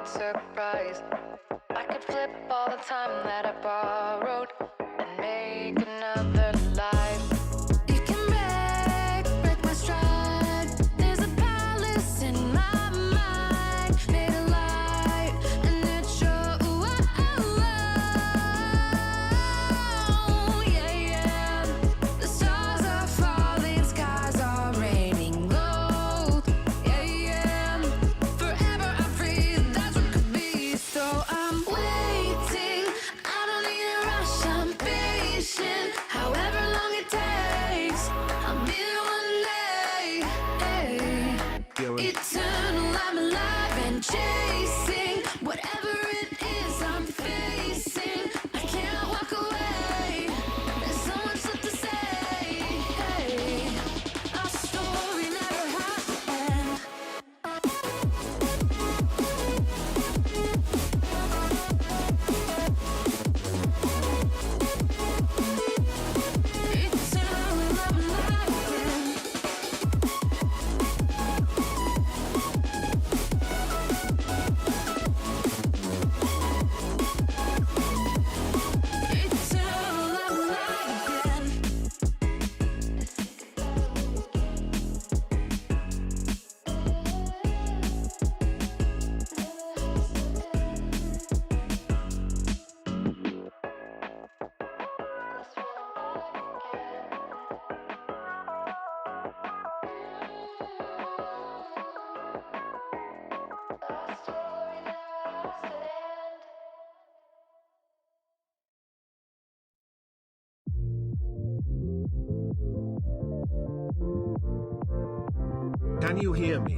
good surprise. I could flip all the time that I borrowed and make another life. You can break my stride. There's a palace in my mind, made of light, and it's your yeah, yeah. The stars are falling, skies are raining gold. Yeah, yeah. Forever I'm free, that's what could be. So I'm waiting. I don't need a rush, I'm patient. However long it takes, I'll be there one day. Hey. Eternal, I'm alive and chasing whatever it is I'm facing. I can't walk away. There's so much left to say. Hey. Our story never has to end. Eternal, I'm alive again. Eternal, I'm alive again. Our story never has to end. Can you hear me?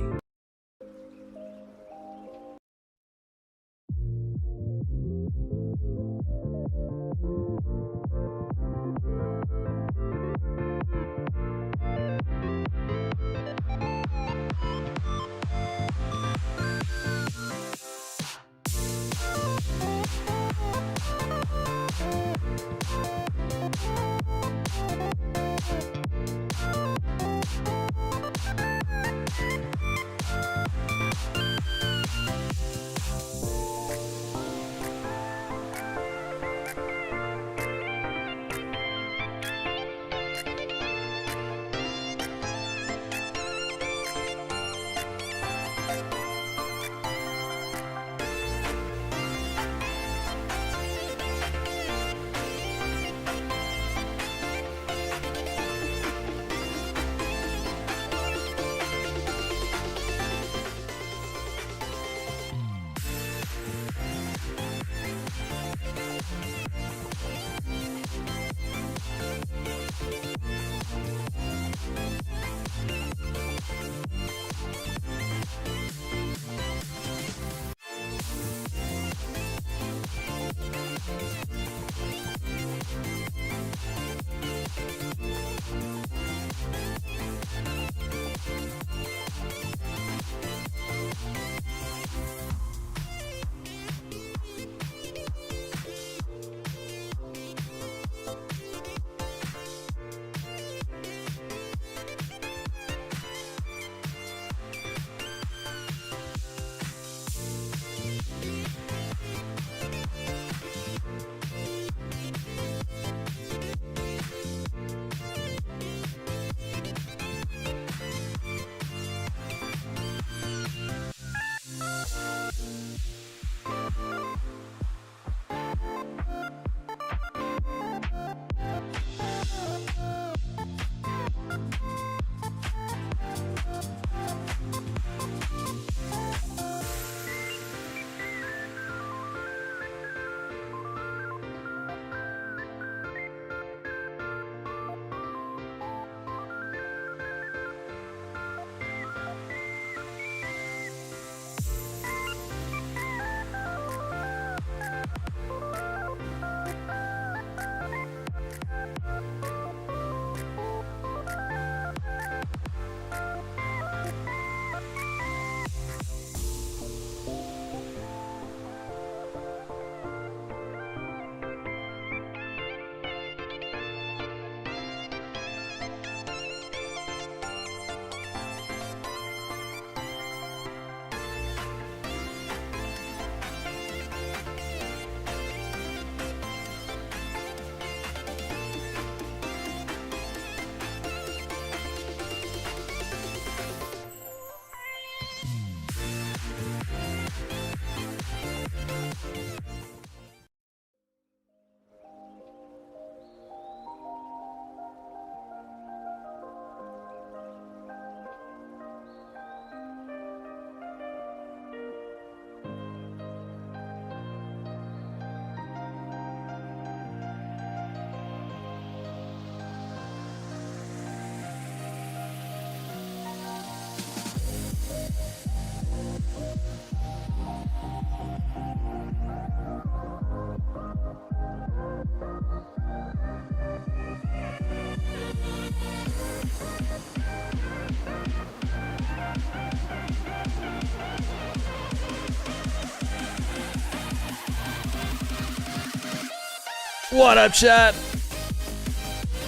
What up, chat?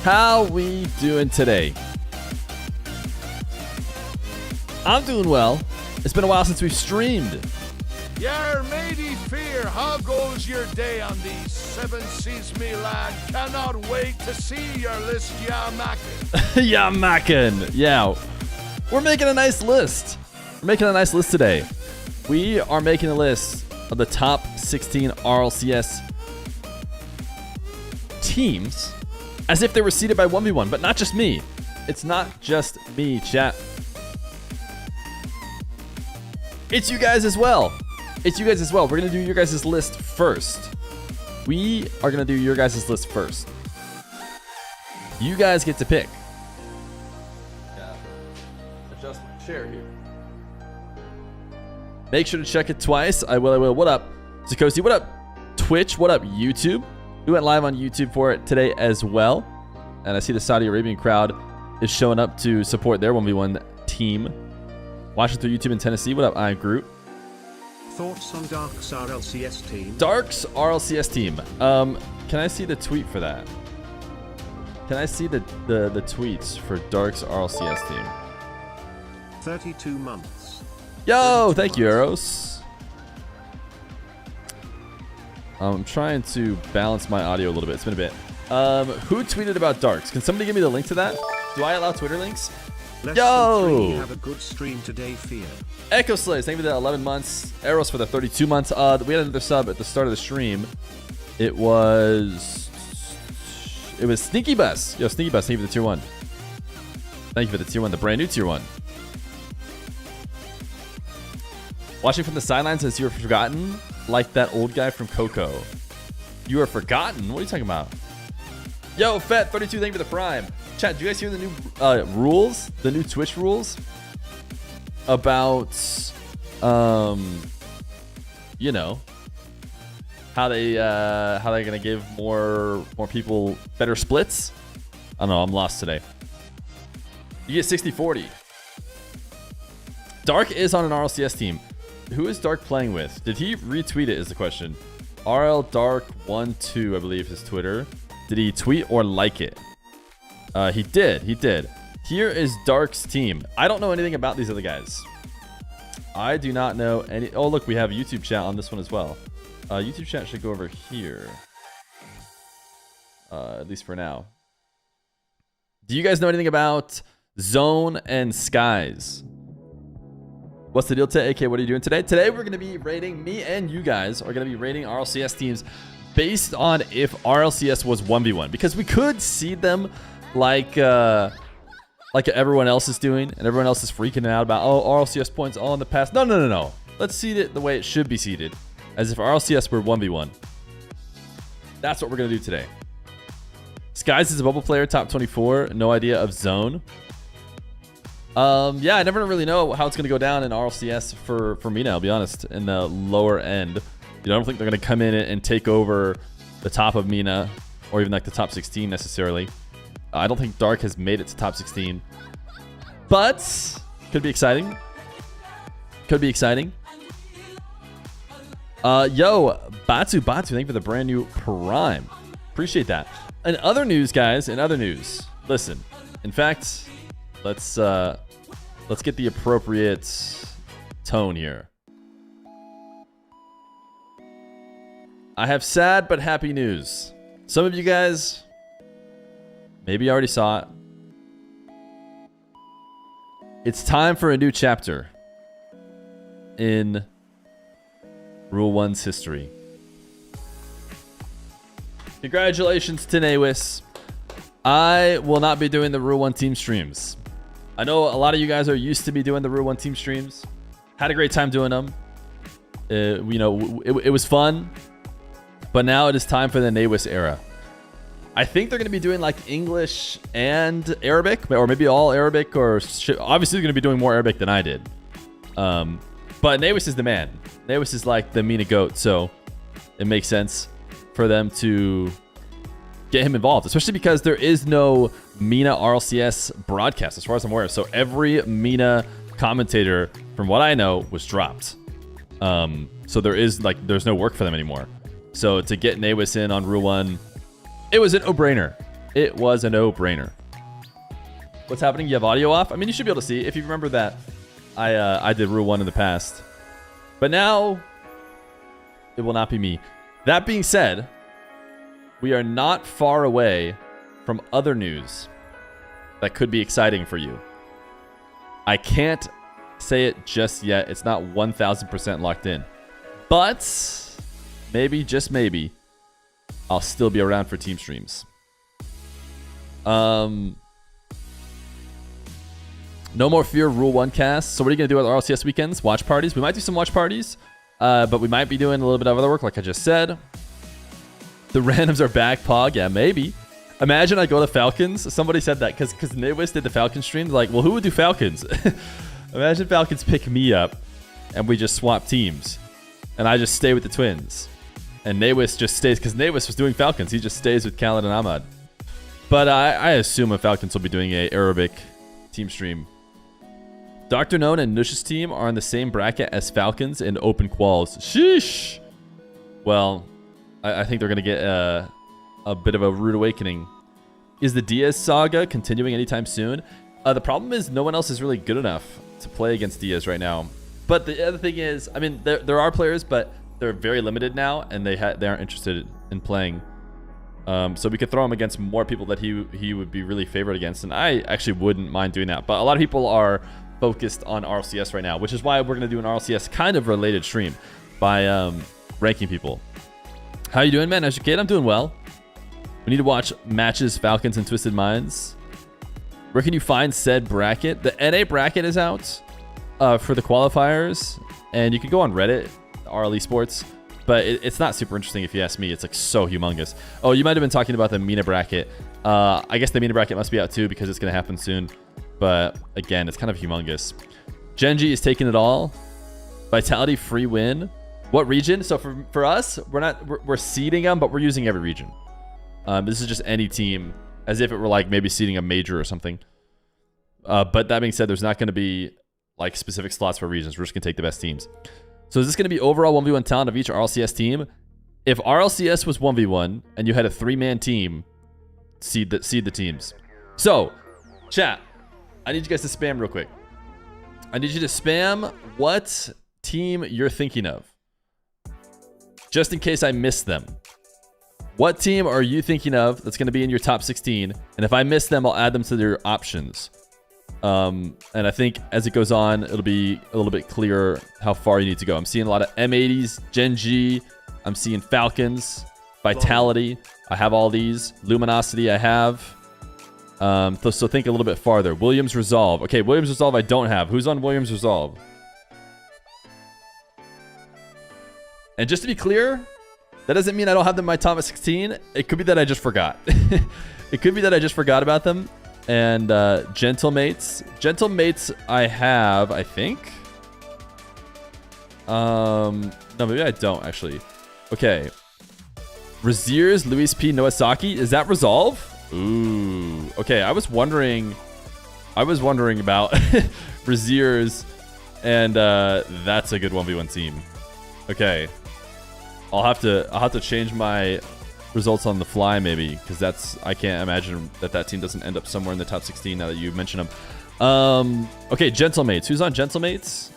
How we doing today? I'm doing well. It's been a while since we've streamed. Yer matey Feer, how goes your day on the seven seas, me lad? Cannot wait to see your list, ya mackin'. Yeah, mackin'. Yeah, we're making a nice list. We're making a nice list today. We are making a list of the top 16 RLCS teams as if they were seeded by 1v1, but not just me. It's not just me, chat. It's you guys as well. It's you guys as well. We're going to do your guys' list first. We are going to do your guys' list first. You guys get to pick. Yeah. Adjust my chair here. Make sure to check it twice. I will. What up, Zakosi? What up, Twitch? What up, YouTube? We went live on YouTube for it today as well. And I see the Saudi Arabian crowd is showing up to support their 1v1 team. Watching through YouTube in Tennessee. What up, I'm Groot? Thoughts on Dark's RLCS team? Dark's RLCS team. Can I see the tweet for that? Can I see the tweets for Dark's RLCS team? 32 months. Yo, thank you, Eros. I'm trying to balance my audio a little bit. It's been a bit. Who tweeted about Darks? Can somebody give me the link to that? Do I allow Twitter links? Yo! Have a good stream today, Fear. Echo Slays, thank you for the 11 months. Eros for the 32 months. We had another sub at the start of the stream. It was Sneaky Bus. Yo, Sneaky Bus, thank you for the tier 1. Thank you for the tier 1, the brand new tier 1. Watching from the sidelines as you're forgotten, like that old guy from Coco. You are forgotten? What are you talking about? Yo, Fett, 32, thank you for the prime. Chat, do you guys hear the new rules? The new Twitch rules? About, you know, how they're gonna give more people better splits? I don't know, I'm lost today. You get 60-40. Dark is on an RLCS team. Who is Dark playing with? Did he retweet it is the question. RL Dark 12, I believe, his Twitter. Did he tweet or like it? He did. Here is Dark's team. I don't know anything about these other guys. I do not know any. Oh, look, we have YouTube chat on this one as well. YouTube chat should go over here. At least for now. Do you guys know anything about Zone and Skies? What's the deal today? AK, what are you doing today? Today we're going to be rating, me and you guys are going to be rating RLCS teams based on if RLCS was 1v1. Because we could seed them like everyone else is doing, and everyone else is freaking out about, oh, RLCS points all in the past. No. Let's seed it the way it should be seeded, as if RLCS were 1v1. That's what we're going to do today. Skies is a bubble player, top 24. No idea of Zone. Yeah, I never really know how it's going to go down in RLCS for me now, I'll be honest, in the lower end. I don't think they're going to come in and take over the top of Mina, or even like the top 16 necessarily. I don't think Dark has made it to top 16. But could be exciting. Yo, Batu, thank you for the brand new Prime. Appreciate that. In other news, guys, listen. In fact, let's get the appropriate tone here. I have sad but happy news. Some of you guys maybe you already saw it. It's time for a new chapter in Rule 1's history. Congratulations to Nawis. I will not be doing the Rule 1 team streams. I know a lot of you guys are used to me doing the Rule 1 team streams. Had a great time doing them. It was fun. But now it is time for the Nawis era. I think they're going to be doing like English and Arabic, or maybe all Arabic, or obviously they're going to be doing more Arabic than I did. But Nawis is the man. Nawis is like the Mina goat, so it makes sense for them to get him involved, especially because there is no Mina RLCS broadcast as far as I'm aware. So every Mina commentator, from what I know, was dropped. So there's no work for them anymore. So to get Nawis in on Rule 1 It was a no-brainer. It was a no-brainer. What's happening? You have audio off? I mean, you should be able to see. If you remember that, I did Rule 1 in the past. But now, it will not be me. That being said, we are not far away from other news that could be exciting for you. I can't say it just yet. It's not 1000% locked in. But maybe, just maybe, I'll still be around for team streams. No more Fear Rule 1 casts. So what are you going to do with RLCS weekends? Watch parties? We might do some watch parties. But we might be doing a little bit of other work, like I just said. The randoms are back, Pog. Yeah, maybe. Imagine I go to Falcons. Somebody said that because Newis did the Falcons stream. They're like, well, who would do Falcons? Imagine Falcons pick me up and we just swap teams. And I just stay with the Twins. And Newis just stays, because Newis was doing Falcons. He just stays with Khaled and Ahmad. But I assume a Falcons will be doing a Arabic team stream. Dr. Known and Nush's team are in the same bracket as Falcons in open quals. Sheesh! Well, I think they're going to get a bit of a rude awakening. Is the Diaz saga continuing anytime soon? The problem is no one else is really good enough to play against Diaz right now. But the other thing is, I mean, there are players, but they're very limited now, and they aren't interested in playing. So we could throw him against more people that he would be really favored against, and I actually wouldn't mind doing that. But a lot of people are focused on RLCS right now, which is why we're going to do an RLCS kind of related stream by ranking people. How you doing, man? How's your kid? I'm doing well. We need to watch matches, Falcons and Twisted Minds. Where can you find said bracket? The NA bracket is out for the qualifiers, and you can go on Reddit, RLCS, but it's not super interesting if you ask me. It's like so humongous. Oh, you might have been talking about the MENA bracket. I guess the MENA bracket must be out too because it's going to happen soon. But again, it's kind of humongous. Genji is taking it all. Vitality free win. What region? So for us, we're seeding them, but we're using every region. This is just any team, as if it were like maybe seeding a major or something. But that being said, there's not going to be like specific slots for regions. We're just going to take the best teams. So is this going to be overall 1v1 talent of each RLCS team? If RLCS was 1v1 and you had a 3-man team, seed the teams. So, chat, I need you guys to spam real quick. I need you to spam what team you're thinking of. Just in case I miss them. What team are you thinking of that's going to be in your top 16? And if I miss them, I'll add them to their options. And I think as it goes on, it'll be a little bit clearer how far you need to go. I'm seeing a lot of M80s, Gen G. I'm seeing Falcons, Vitality. I have all these. Luminosity I have. So think a little bit farther. Williams Resolve. Okay, Williams Resolve I don't have. Who's on Williams Resolve? And just to be clear, that doesn't mean I don't have them in my top 16. It could be that I just forgot. It could be that I just forgot about them. And Gentlemates. Gentlemates I have, I think. No, maybe I don't actually. Okay. Raziers, Luis P. Noasaki. Is that Resolve? Ooh. Okay, I was wondering about Raziers, and that's a good 1v1 team. Okay. I'll have to change my results on the fly maybe, because I can't imagine that team doesn't end up somewhere in the top 16 now that you mention them. Okay, Gentlemates. Who's on Gentlemates?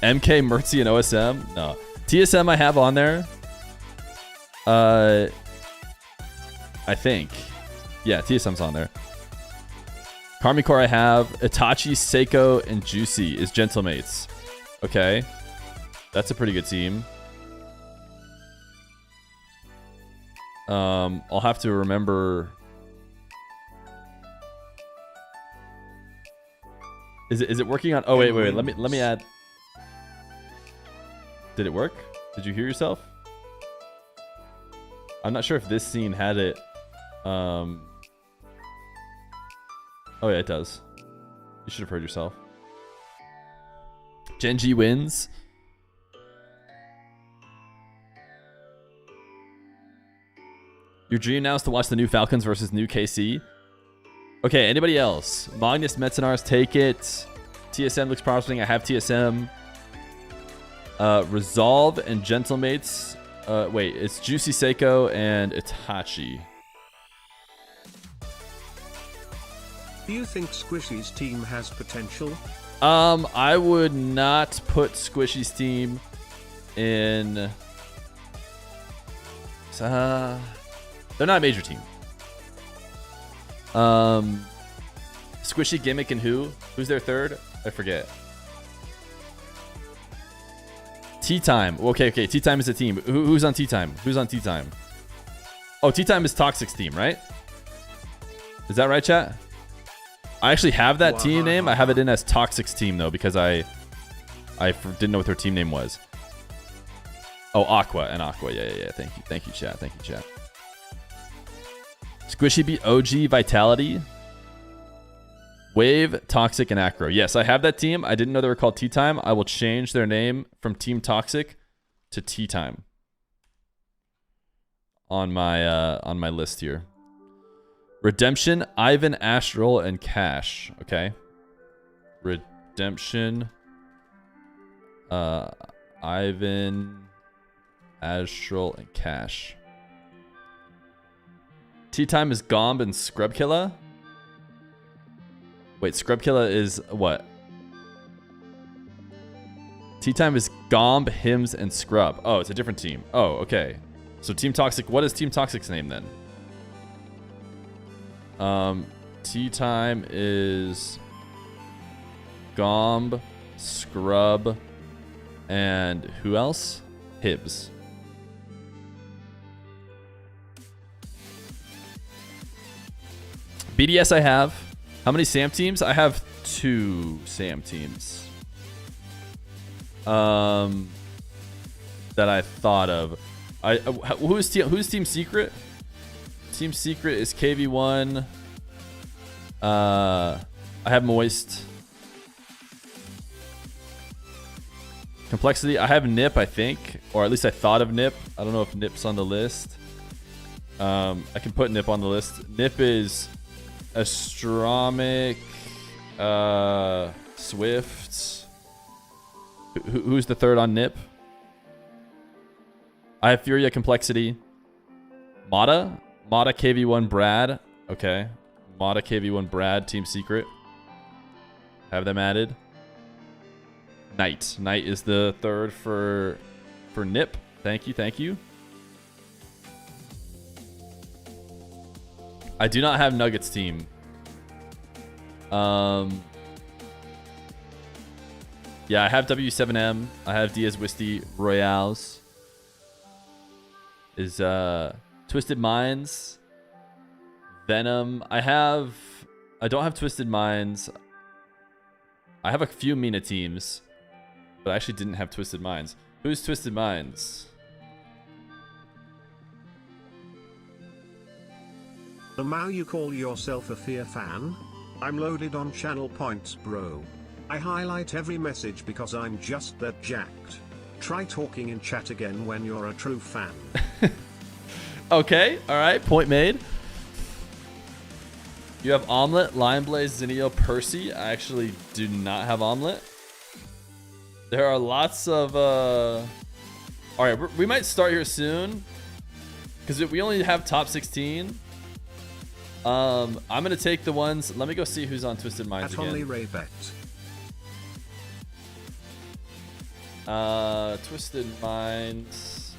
MK, Mertzi, and OSM? No. TSM I have on there. I think. Yeah, TSM's on there. Karmikor I have. Itachi, Seiko, and Juicy is Gentlemates. Okay. That's a pretty good team. I'll have to remember. Is it working on? Oh wait. Let me add. Did it work? Did you hear yourself? I'm not sure if this scene had it. Oh yeah, it does. You should have heard yourself. Genji wins. Your dream now is to watch the new Falcons versus new KC. Okay, anybody else? Magnus Metzenars, take it. TSM looks promising. I have TSM. Resolve and Gentlemates Wait, it's Juicy Seiko and Itachi. Do you think Squishy's team has potential? I would not put Squishy's team in. They're not a major team. Squishy, Gimmick, and who? Who's their third? I forget. Tea Time. Okay. Tea Time is a team. Who's on Tea Time? Who's on Tea Time? Oh, Tea Time is Toxic's team, right? Is that right, chat? I actually have that team name. I have it in as Toxic's team though because I didn't know what their team name was. Oh, Aqua and Aqua. Yeah. Thank you, chat. Squishy beat OG Vitality, Wave, Toxic, and Acro. Yes, I have that team. I didn't know they were called Tea Time. I will change their name from Team Toxic to Tea Time on my list here. Redemption, Ivan, Astral, and Cash. Okay. Redemption, Ivan, Astral, and Cash. Tea Time is Gomb and Scrubkilla. Wait, Scrubkilla is what? Tea Time is Gomb, Hims, and Scrub. Oh, it's a different team. Oh, okay. So Team Toxic. What is Team Toxic's name then? Tea Time is Gomb, Scrub, and who else? Hibs. BDS I have. How many SAM teams? I have 2 SAM teams. That I thought of. Who's Team Secret? Team Secret is KV1. I have Moist. Complexity. I have Nip, I think, or at least I thought of Nip. I don't know if Nip's on the list. I can put Nip on the list. Nip is Astromic, Swift. Who's the third on Nip? I have Furia, Complexity. Mata KV1 Brad. Okay. Mata KV1 Brad, Team Secret. Have them added. Knight is the third for Nip. Thank you. I do not have Nuggets team. Yeah, I have W7M. I have Diaz Wisty Royales. Is Twisted Minds, Venom. I don't have Twisted Minds. I have a few Mina teams, but I actually didn't have Twisted Minds. Who's Twisted Minds? The Mao, you call yourself a Feer fan? I'm loaded on channel points, bro. I highlight every message because I'm just that jacked. Try talking in chat again when you're a true fan. Okay, alright, point made. You have Omelet, Lion Blaze, Zinio, Percy. I actually do not have Omelet. There are lots of alright, we might start here soon, because we only have top 16. I'm gonna take the ones. Let me go see who's on Twisted Minds At again. Only Ray Bet. Twisted Minds.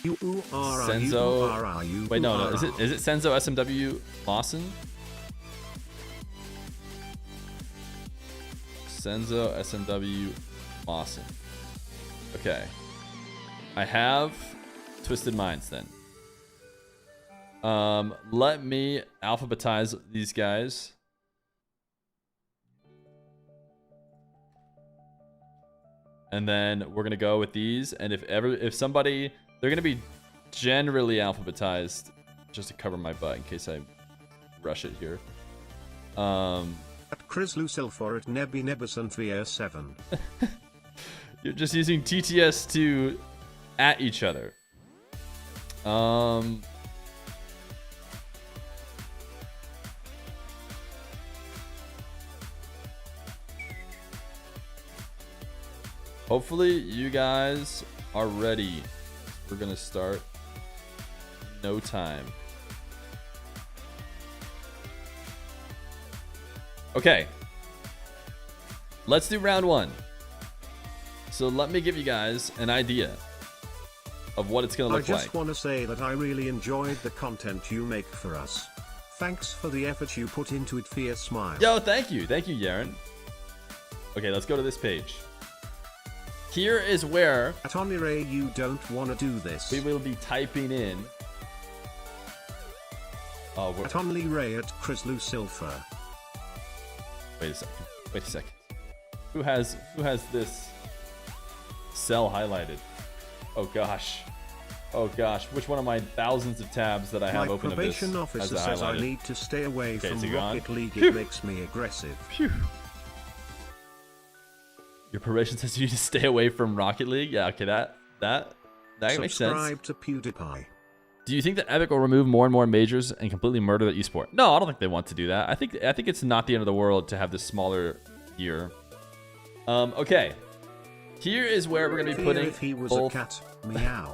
Senzo. Wait, no. Is it Senzo SMW Lawson? Senzo SMW Lawson. Okay. I have Twisted Minds then. Let me alphabetize these guys. And then we're gonna go with these. And if somebody, they're gonna be generally alphabetized, just to cover my butt in case I rush it here. At Chris Lucille for it Nebi Nebuson VR7. You're just using TTS to at each other. Hopefully you guys are ready. We're gonna start in no time. Okay, let's do round one. So let me give you guys an idea of what it's gonna look I just like. want to say that I really enjoyed the content you make for us. Thanks for the effort you put into it, Feer Smile. Yo, thank you, Yaren. Okay, let's go to this page. Here is where At Onire, you don't want to do this. we will be typing in. Oh, At Onire at Chryslu Silver. wait a second. Wait a second. Who has this cell highlighted? Oh gosh. Oh gosh. Which one of my thousands of tabs that I have My open of this probation has officer it says I highlighted? need to stay away Okay, from is it gone? Rocket League. Phew. It makes me aggressive. Phew. Your probation says you need to stay away from Rocket League. Yeah, okay, that makes sense. Subscribe to PewDiePie. Do you think that Epic will remove more and more majors and completely murder the esport? No, I don't think they want to do that. I think it's not the end of the world to have this smaller tier. Okay. Here is where we're gonna be Fear putting if he was both. a cat, meow.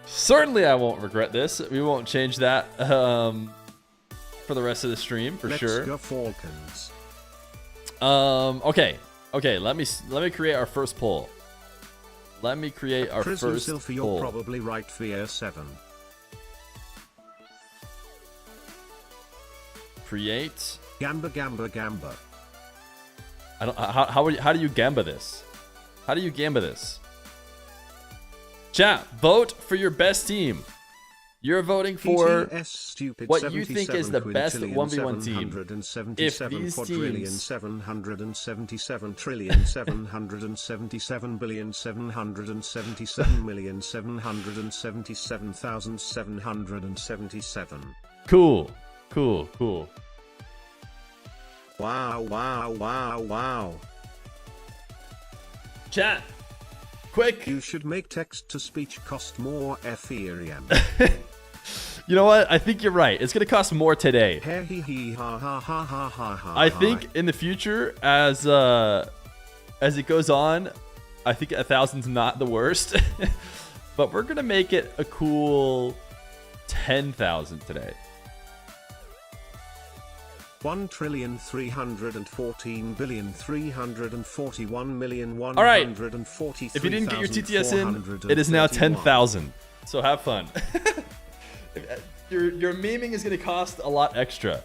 Certainly, I won't regret this. We won't change that for the rest of the stream for Let's sure. go Falcons. Okay. Let me create our first poll. Let me create our Chryslu first Silver, you're poll. probably right, Fear 7. Create. Gamba, gamba, gamba. I don't. How do you gamba this? How do you gamba this? Chat, vote for your best team. You're voting for PTS stupid what you think is the best 1v1 team. If 777 these quadrillion teams- 777 trillion 777 billion 777 million 777,777. cool. Wow, wow, wow, wow. Chat, quick. You should make text-to-speech cost more Ethereum. You know what? I think you're right. It's gonna cost more today. Heh hee hee ha ha ha ha ha ha. I think in the future, as it goes on, I think 1,000's not the worst, but we're gonna make it a cool 10,000 today. 1,314,341,143,143,131. All right. If you didn't get your TTS in, it is now 10,000. So have fun. Your memeing is gonna cost a lot extra.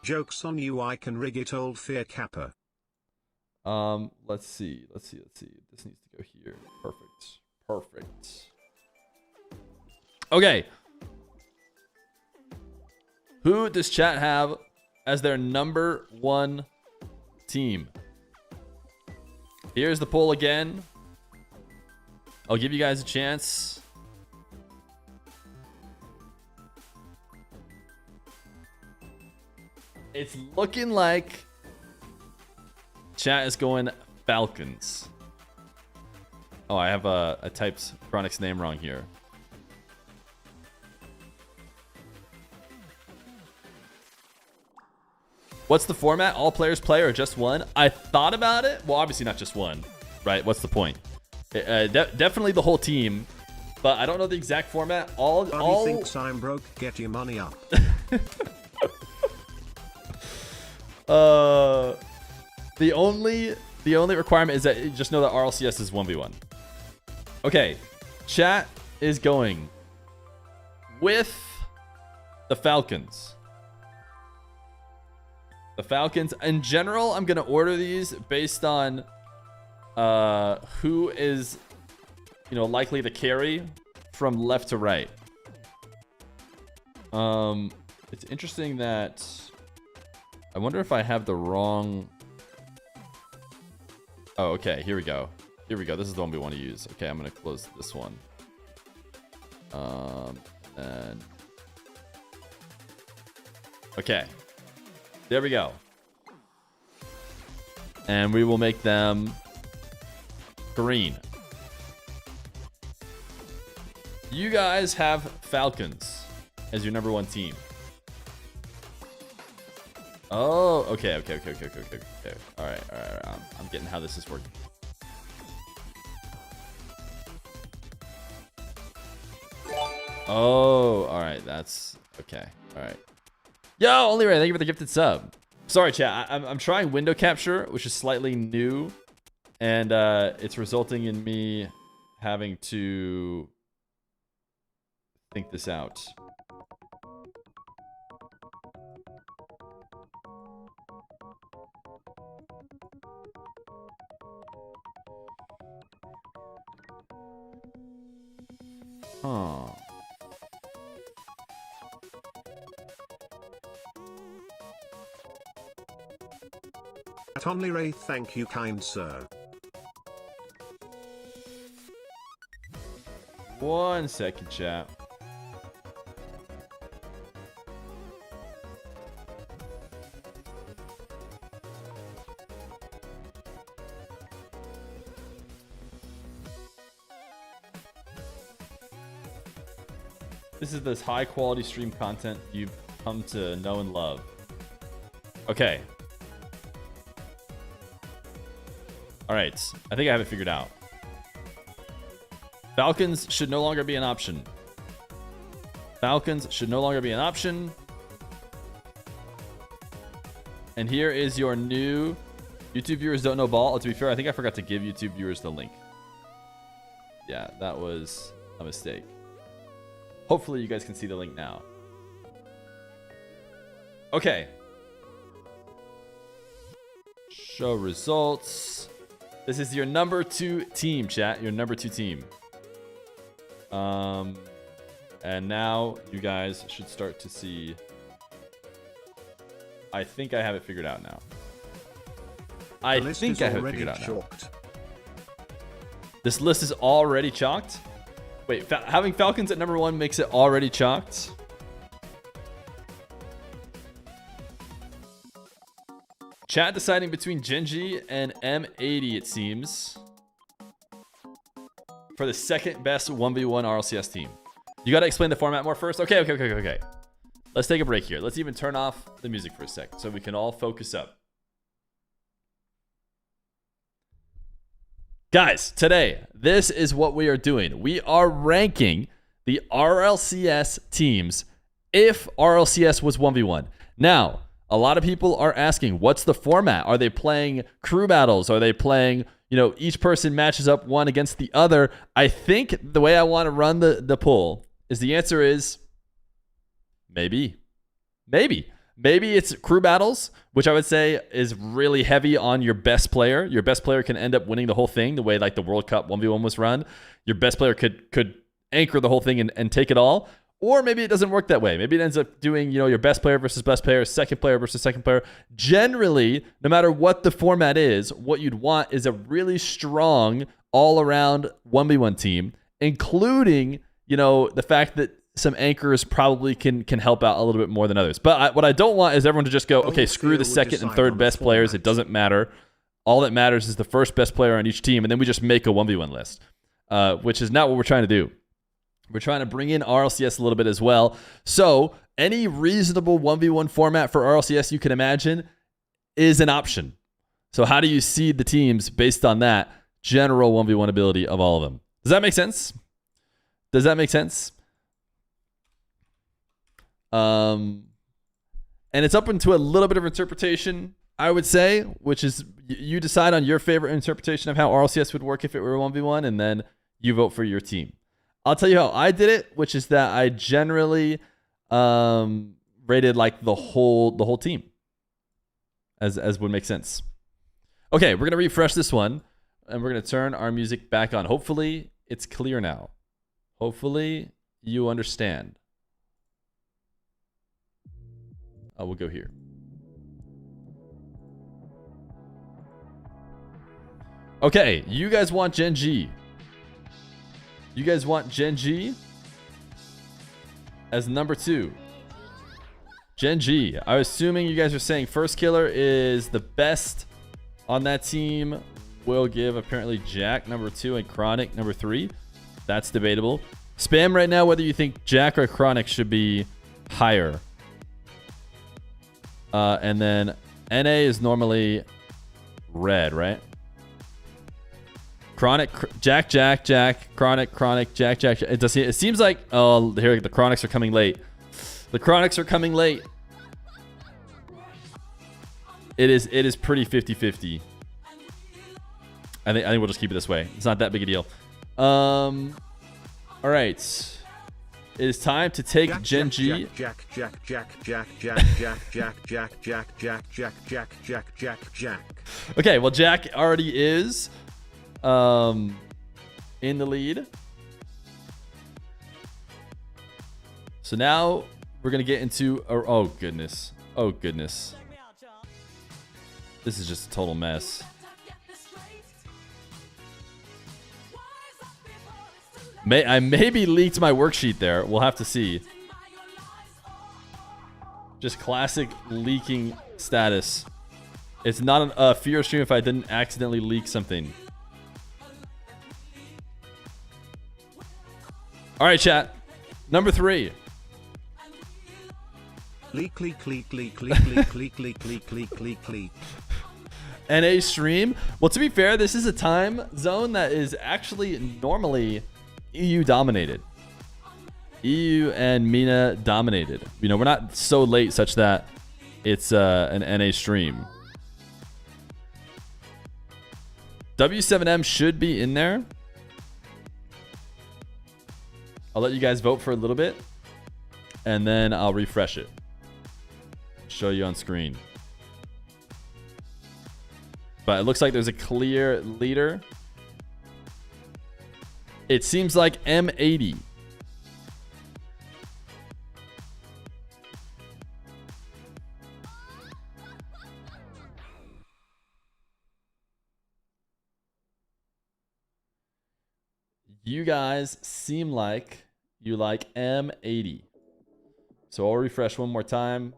Joke's on you, I can rig it, old Fear Kappa. Let's see. This needs to go here. Perfect. Okay. Who does chat have as their number one team? Here's the poll again. I'll give you guys a chance. It's looking like chat is going Falcons. Oh, I have I typed Chronic's name wrong here. What's the format? All players play or just one? I thought about it. Well, obviously not just one, right? What's the point? Definitely the whole team, but I don't know the exact format. All thinks I'm broke, get your money up. the only requirement is that you just know that RLCS is 1v1. Okay, chat is going with the Falcons. The Falcons in general, I'm gonna order these based on who is, likely to carry from left to right. It's interesting that I wonder if I have the wrong. Oh, okay. Here we go. This is the one we want to use. Okay, I'm gonna close this one. And okay. There we go. And we will make them green. You guys have Falcons as your number one team. Oh, okay. All right. I'm getting how this is working. Oh, all right. That's okay. All right. Yo, Only Ray, thank you for the gifted sub. Sorry, chat. I'm trying window capture, which is slightly new, and it's resulting in me having to think this out. Huh. At Only Ray, thank you, kind sir. One second, chat. This is this high quality stream content you've come to know and love. Okay. All right. I think I have it figured out. Falcons should no longer be an option. Falcons should no longer be an option. And here is your new YouTube viewers don't know ball. To be fair, I think I forgot to give YouTube viewers the link. Yeah, that was a mistake. Hopefully you guys can see the link now. Okay. Show results. This is your number 2 team, chat. Your number 2 team. And now you guys should start to see. I think I have it figured out now. I think I have it figured out now. This list is already chalked. Wait, having Falcons at number 1 makes it already chalked. Chat deciding between Genji and M80, it seems, for the second best 1v1 RLCS team. You got to explain the format more first? Okay. Let's take a break here. Let's even turn off the music for a sec so we can all focus up. Guys, today, this is what we are doing. We are ranking the RLCS teams if RLCS was 1v1. Now, a lot of people are asking, what's the format? Are they playing crew battles? Are they playing, each person matches up one against the other? I think the way I want to run the poll is the answer is maybe. Maybe it's crew battles, which I would say is really heavy on your best player. Your best player can end up winning the whole thing, the way like the World Cup 1v1 was run. Your best player could anchor the whole thing and take it all. Or maybe it doesn't work that way. Maybe it ends up doing, your best player versus best player, second player versus second player. Generally, no matter what the format is, what you'd want is a really strong all-around 1v1 team, including, the fact that some anchors probably can help out a little bit more than others. But what I don't want is everyone to just go, okay, screw the second and third best players. It doesn't matter. All that matters is the first best player on each team, and then we just make a 1v1 list, which is not what we're trying to do. We're trying to bring in RLCS a little bit as well. So any reasonable 1v1 format for RLCS you can imagine is an option. So how do you seed the teams based on that general 1v1 ability of all of them? Does that make sense? And it's up into a little bit of interpretation, I would say, which is you decide on your favorite interpretation of how RLCS would work if it were 1v1, and then you vote for your team. I'll tell you how I did it, which is that I generally rated like the whole team as would make sense. Okay, we're gonna refresh this one, and we're gonna turn our music back on. Hopefully, it's clear now. Hopefully, you understand. We'll go here. Okay, you guys want Genji. You guys want Genji as number 2. Genji. I'm assuming you guys are saying First Killer is the best on that team. We'll give apparently Jack number 2 and Chronic number 3. That's debatable. Spam right now whether you think Jack or Chronic should be higher. And then NA is normally red, right? Chronic, Jack, Jack, Jack, Chronic, Chronic, Jack, Jack. It seems like, oh, here the Chronics are coming late. The Chronics are coming late. It is pretty 50-50. I think we'll just keep it this way. It's not that big a deal. All right. It is time to take Gen G. Jack, Jack, Jack, Jack, Jack, Jack, Jack, Jack, Jack, Jack, Jack, Jack, Jack, Jack, Jack. Okay, well, Jack already is in the lead. So now we're gonna get into oh goodness. Oh goodness. This is just a total mess. I maybe leaked my worksheet there. We'll have to see. Just classic leaking status. It's not a Fear stream if I didn't accidentally leak something. All right, chat. Number 3. Leak, leak, leak, leak, leak, leak, leak, leak, leak, leak, leak, leak. NA stream. Well, to be fair, this is a time zone that is actually normally EU dominated. EU and MENA dominated. You know, we're not so late such that it's an NA stream. W7M should be in there. I'll let you guys vote for a little bit, and then I'll refresh it. Show you on screen. But it looks like there's a clear leader. It seems like M80. You guys seem like you like M80. So I'll refresh one more time.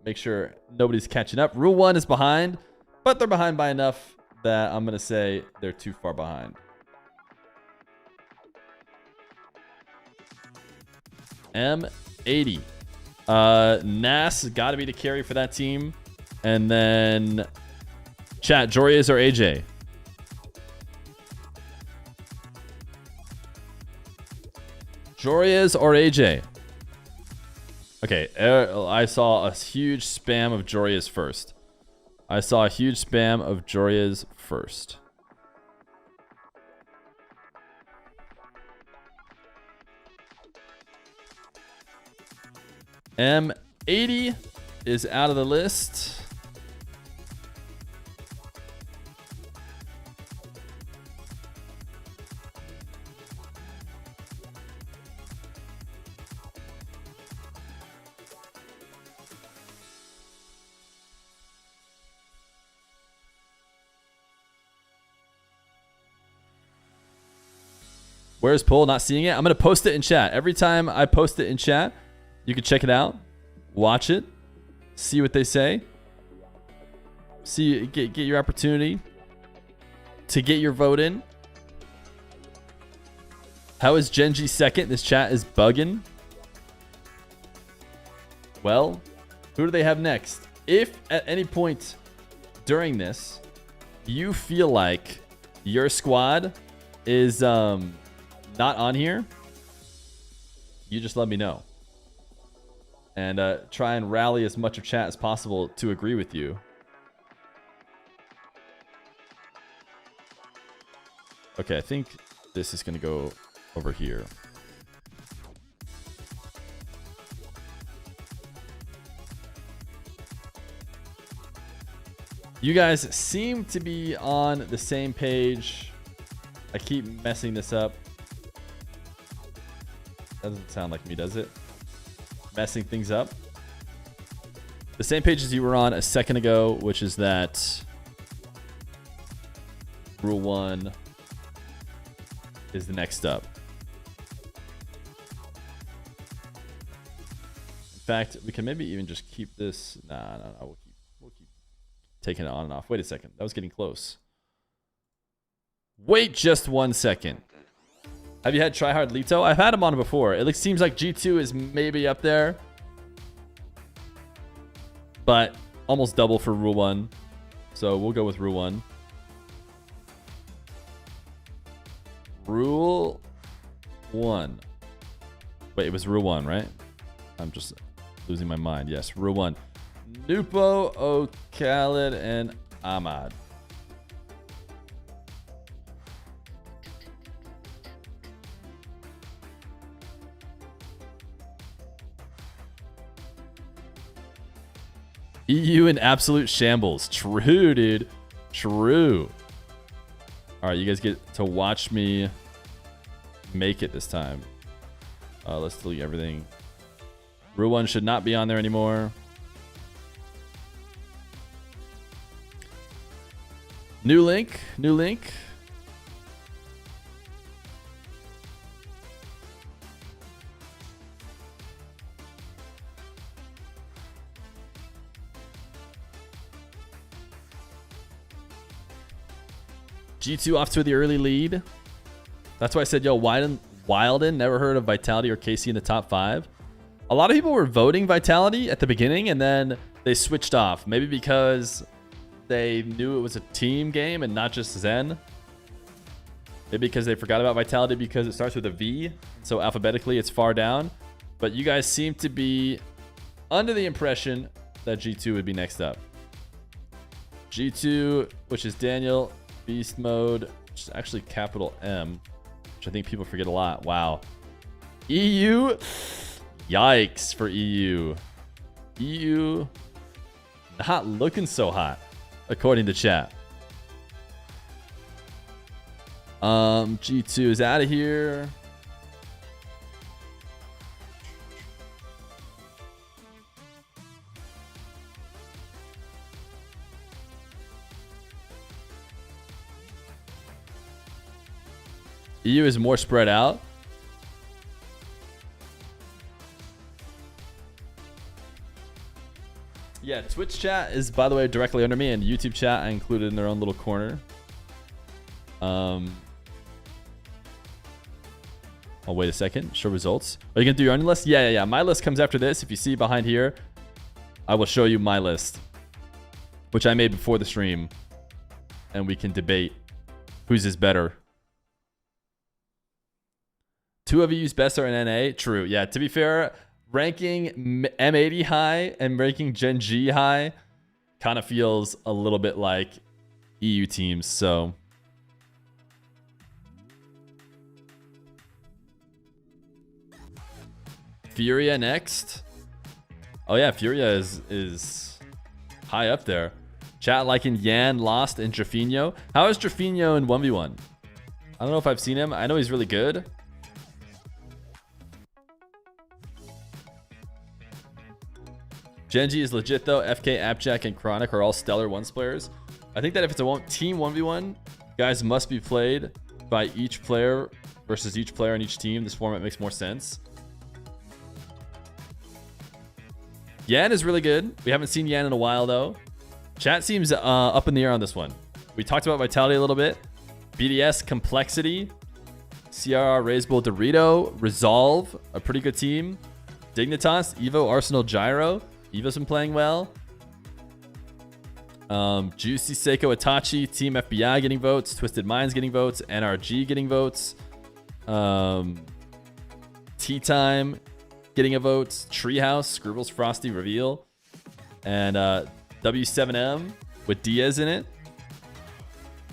Make sure nobody's catching up. Rule 1 is behind, but they're behind by enough that I'm going to say they're too far behind. M80. Nas got to be the carry for that team. And then chat, Jorias or AJ? Jorias or AJ? Okay, I saw a huge spam of Jorias first. I saw a huge spam of Jorias first. M80 is out of the list. Where's Poll? Not seeing it. I'm going to post it in chat. Every time I post it in chat, you can check it out, watch it, see what they say. See, get your opportunity to get your vote in. How is Genji second? This chat is bugging. Well, who do they have next? If at any point during this you feel like your squad is not on here, you just let me know. And try and rally as much of chat as possible to agree with you. Okay, I think this is going to go over here. You guys seem to be on the same page. I keep messing this up. Doesn't sound like me, does it? Messing things up. The same page as you were on a second ago, which is that Rule 1 is the next up. In fact, we can maybe even just keep this. Nah, we'll keep taking it on and off. Wait a second. That was getting close. Wait just 1 second. Have you had Tryhard Lito? I've had him on before. It seems like G2 is maybe up there. but almost double for Rule 1. So we'll go with Rule 1. Rule 1. Wait, it was Rule 1, right? I'm just losing my mind. Yes, Rule 1. Nupo, O'Khaled, and Ahmad. EU in absolute shambles. True, dude. True. All right, you guys get to watch me make it this time. Let's delete everything. Rule 1 should not be on there anymore. New link. New link. G2 off to the early lead. That's why I said, yo, Wilden, never heard of Vitality or KC in the top 5. A lot of people were voting Vitality at the beginning, and then they switched off. Maybe because they knew it was a team game and not just Zen. Maybe because they forgot about Vitality because it starts with a V. So alphabetically, it's far down. But you guys seem to be under the impression that G2 would be next up. G2, which is Daniel. Beast mode, which is actually capital M, which I think people forget a lot. Wow. EU, yikes for EU. EU, not looking so hot, according to chat. G2 is out of here. EU is more spread out. Yeah, Twitch chat is, by the way, directly under me, and YouTube chat I included in their own little corner. Oh, wait a second. Show results. Are you going to do your own list? Yeah. My list comes after this. If you see behind here, I will show you my list, which I made before the stream, and we can debate whose is better. 2 of you's best are in NA. True. Yeah, to be fair, ranking M80 high and ranking Gen G high kind of feels a little bit like EU teams. So Furia next. Oh yeah, Furia is high up there. Chat liking Yan, Lost, and Drafinho. How is Drafinho in 1v1? I don't know if I've seen him. I know he's really good. Genji is legit though. FK, Abjack, and Chronic are all stellar ones players. I think that if it's a team 1v1, guys must be played by each player versus each player on each team. This format makes more sense. Yan is really good. We haven't seen Yan in a while though. Chat seems up in the air on this one. We talked about Vitality a little bit. BDS, Complexity, CRR, Raise Bull, Dorito, Resolve, a pretty good team. Dignitas, Evo, Arsenal, Gyro. Evo's been playing well. Juicy, Seiko, Itachi, Team FBI getting votes. Twisted Minds getting votes. NRG getting votes. Tea Time getting a vote. Treehouse, Scribbles, Frosty, Reveal. And W7M with Diaz in it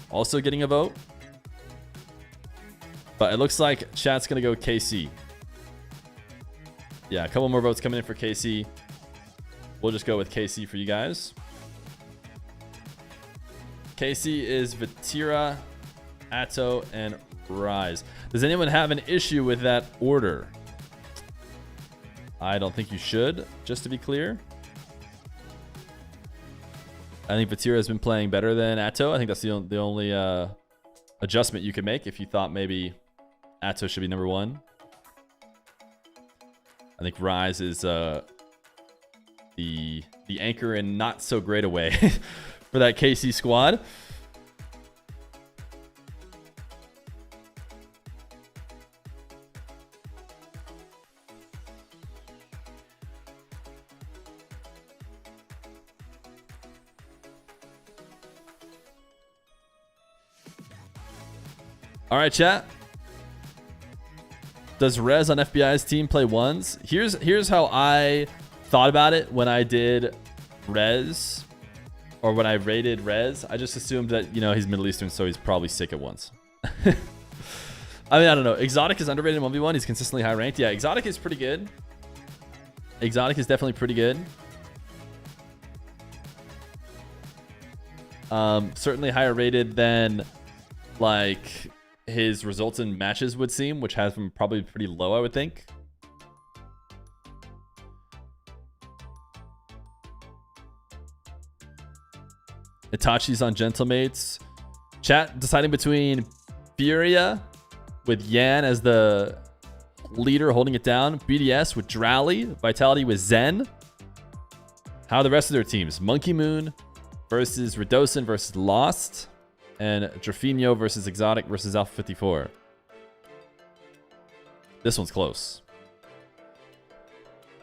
also getting a vote. But it looks like chat's going to go KC. Yeah, a couple more votes coming in for KC. We'll just go with KC for you guys. KC is Vatira, Atto, and Rise. Does anyone have an issue with that order? I don't think you should, just to be clear. I think Vatira has been playing better than Atto. I think that's the only adjustment you could make if you thought maybe Atto should be number 1. I think Rise is the anchor in not so great a way for that KC squad. All right, chat. Does Rez on FBI's team play ones? Here's how I thought about it when I did Rez, or when I rated Rez. I just assumed that, you know, he's Middle Eastern, so he's probably sick at ones. I mean, I don't know. Exotic is underrated in 1v1. He's consistently high ranked. Yeah, Exotic is pretty good. Exotic is definitely pretty good. Certainly higher rated than like his results in matches would seem, which has him probably pretty low, I would think. Itachi's on Gentlemates. Chat deciding between Furia with Yan as the leader holding it down, BDS with Drally, Vitality with Zen. How are the rest of their teams? Monkey Moon versus Redocin versus Lost, and Drafinho versus Exotic versus Alpha 54. This one's close.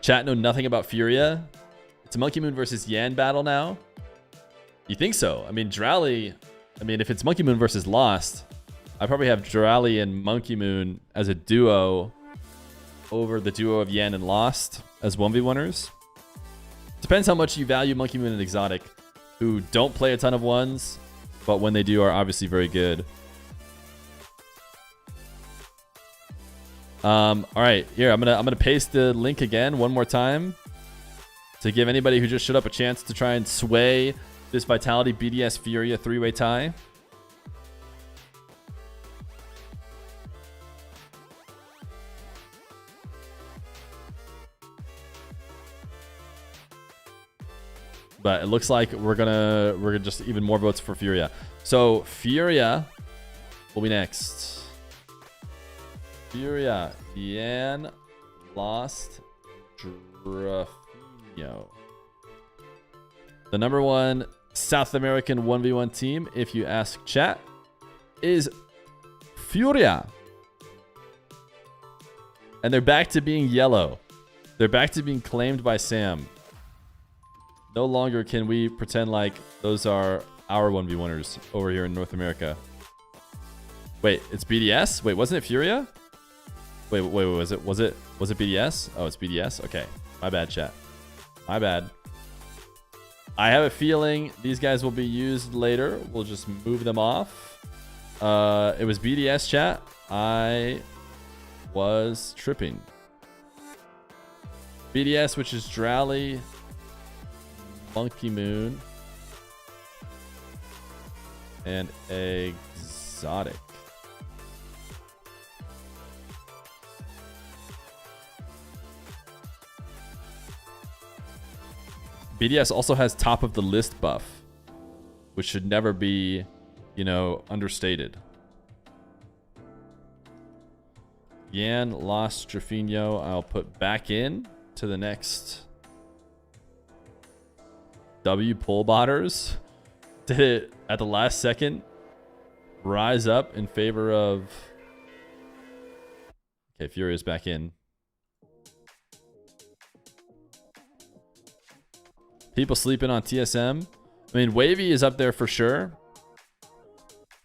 Chat know nothing about Furia. It's a Monkey Moon versus Yan battle now. You think so? I mean, Drally, I mean, if it's Monkey Moon versus Lost, I probably have Drally and Monkey Moon as a duo over the duo of Yan and Lost as 1v1ers. Depends how much you value Monkey Moon and Exotic, who don't play a ton of ones, but when they do are obviously very good. All right, here I'm gonna paste the link again one more time to give anybody who just showed up a chance to try and sway this Vitality BDS Furia 3-way tie. But it looks like we're gonna just even more votes for Furia. So Furia will be next. Furia, Yan, Lost, Drafinho. The number one South American 1v1 team, if you ask chat, is Furia. And they're back to being yellow. They're back to being claimed by Sam. No longer can we pretend like those are our 1v1ers over here in North America. Wait, it's BDS? Wait, wasn't it Furia? Wait, was it BDS? Oh, it's BDS? Okay. My bad, chat. My bad. I have a feeling these guys will be used later. We'll just move them off. It was BDS, chat. I was tripping. BDS, which is Drally, Monkey Moon, and Exotic. BDS also has top of the list buff, which should never be, you know, understated. Yan, Lost, Drafinho, I'll put back in to the next. W pull botters did it at the last second rise up in favor of. Okay, Furious back in. People sleeping on TSM. I mean, Wavy is up there for sure,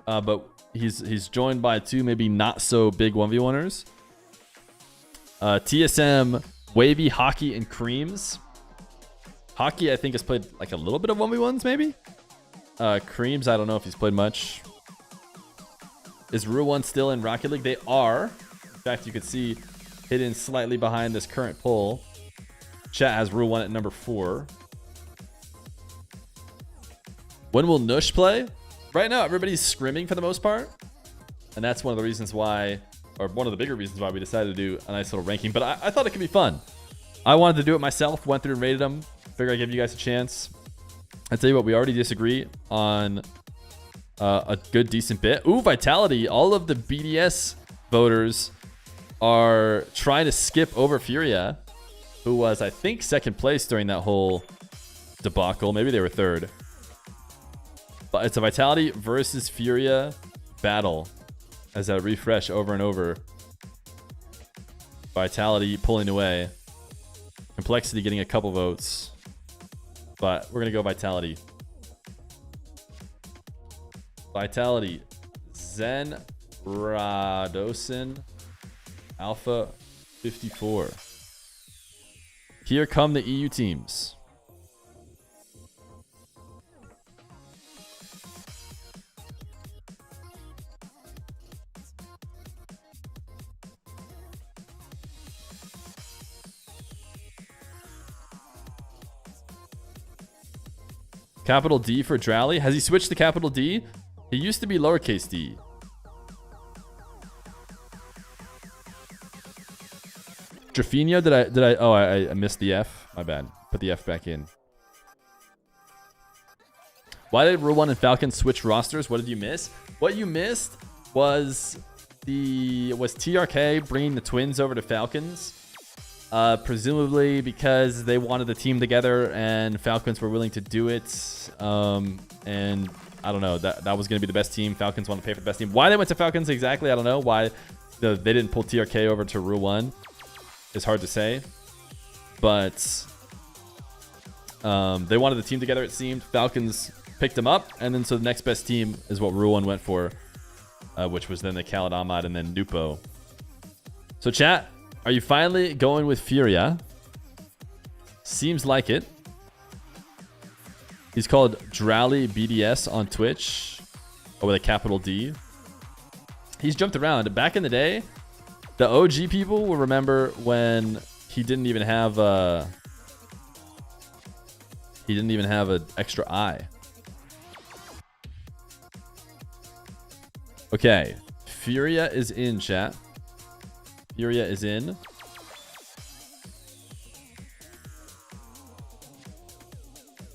but he's joined by two maybe not so big 1v1ers. TSM, Wavy, Hockey, and Creams. Hockey, I think, has played like a little bit of 1v1s, maybe. Creams, I don't know if he's played much. Is Ru1 still in Rocket League? They are. In fact, you could see hidden slightly behind this current poll. Chat has Ru1 at number 4. When will Nush play? Right now, everybody's scrimming for the most part. And that's one of the reasons why, or one of the bigger reasons why we decided to do a nice little ranking. But I thought it could be fun. I wanted to do it myself, went through and rated them. Figured I'd give you guys a chance. I tell you what, we already disagree on a good, decent bit. Ooh, Vitality. All of the BDS voters are trying to skip over Furia, who was, I think, second place during that whole debacle. Maybe they were third. But it's a Vitality versus Furia battle as I refresh over and over. Vitality pulling away. Complexity getting a couple votes. But we're going to go Vitality. Vitality. Zen, Radosin Alpha 54. Here come the EU teams. Capital D for Drally. Has he switched to capital D? He used to be lowercase d. Drafinho, did I oh I missed the F. My bad. Put the F back in. Why did Rule 1 and Falcons switch rosters? What did you miss? What you missed was TRK bringing the Twins over to Falcons. Presumably because they wanted the team together and Falcons were willing to do it. And I don't know, that was going to be the best team. Falcons want to pay for the best team. Why they went to Falcons exactly, I don't know. Why they didn't pull TRK over to Rule 1 is hard to say. But they wanted the team together, it seemed. Falcons picked them up. And then so the next best team is what Rule 1 went for, which was then the Khaled Ahmad and then Nupo. So chat, are you finally going with Furia? Seems like it. He's called Drally BDS on Twitch. With a capital D. He's jumped around. Back in the day, the OG people will remember when he didn't even have an extra I. Okay. Furia is in, chat. Furia is in.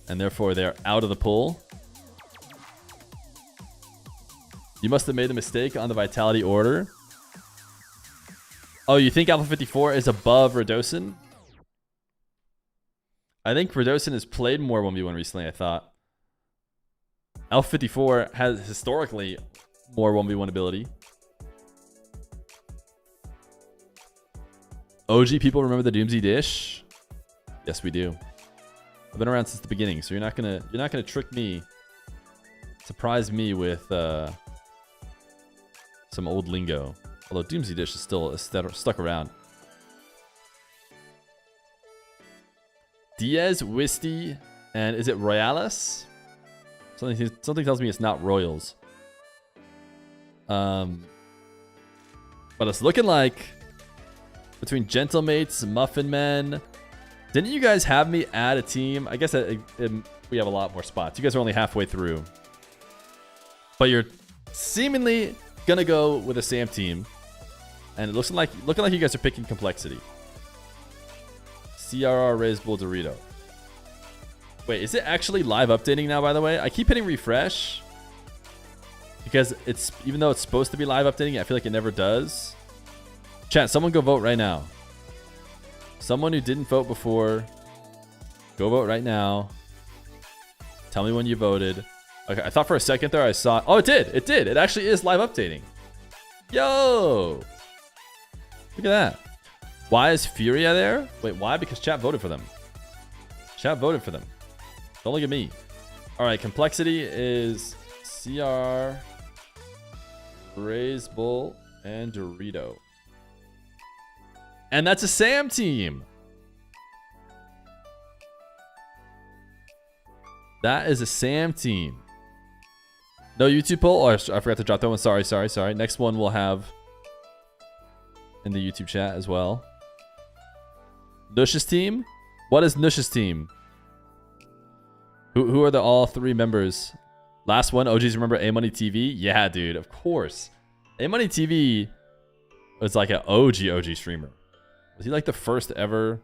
And therefore, they're out of the pool. You must have made a mistake on the Vitality order. Oh, you think Alpha 54 is above Radosin? I think Radosin has played more 1v1 recently, I thought. Alpha 54 has historically more 1v1 ability. OG people remember the Doomsday Dish? Yes, we do. I've been around since the beginning, so you're not gonna trick me, surprise me with some old lingo. Although Doomsday Dish is still stuck around. Diaz, Wisty, and is it Royales? Something tells me it's not Royals. But it's looking like between Gentlemates, Muffin Men. Didn't you guys have me add a team? I guess we have a lot more spots. You guys are only halfway through. But you're seemingly gonna go with a Sam team. And it looking like you guys are picking complexity. CRR Raised Bull Dorito. Wait, is it actually live updating now, by the way? I keep hitting refresh. Because even though it's supposed to be live updating, I feel like it never does. Chat, someone go vote right now. Someone who didn't vote before, go vote right now. Tell me when you voted. Okay, I thought for a second there I saw... Oh, it did. It did. It actually is live updating. Yo! Look at that. Why is Furia there? Wait, why? Because chat voted for them. Chat voted for them. Don't look at me. All right, complexity is CR, Raised Bull, and Dorito. And that's a Sam team. That is a Sam team. No YouTube poll? Oh, I forgot to drop that one. Sorry. Next one we'll have in the YouTube chat as well. Nush's team? What is Nush's team? Who are the all three members? Last one, OGs remember A Money TV? Yeah, dude, of course. A Money TV was like an OG streamer. Was he like the first ever?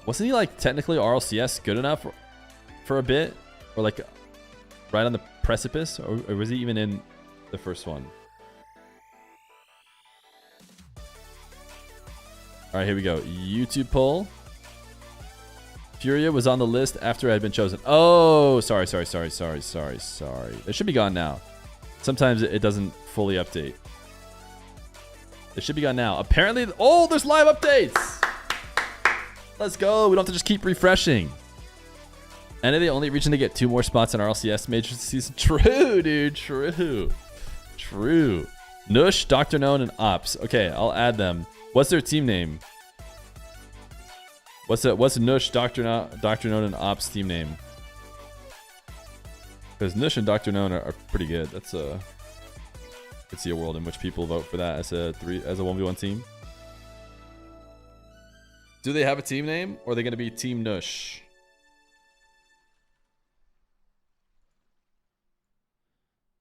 Wasn't he like technically RLCS good enough for a bit? Or like right on the precipice? Or was he even in the first one? All right, here we go. YouTube poll. Furia was on the list after I had been chosen. Oh, sorry. It should be gone now. Sometimes it doesn't fully update. It should be gone now. Apparently, oh, there's live updates. Let's go. We don't have to just keep refreshing. And are the only region to get 2 more spots in RLCS majors this season? True, dude. True. True. Nush, Dr. Known, and Ops. Okay, I'll add them. What's their team name? What's Nush, Dr. Known, and Ops team name? Because Nush and Dr. Known are pretty good. That's a... I could see a world in which people vote for that as a 1v1 team. Do they have a team name, or are they going to be Team Nush?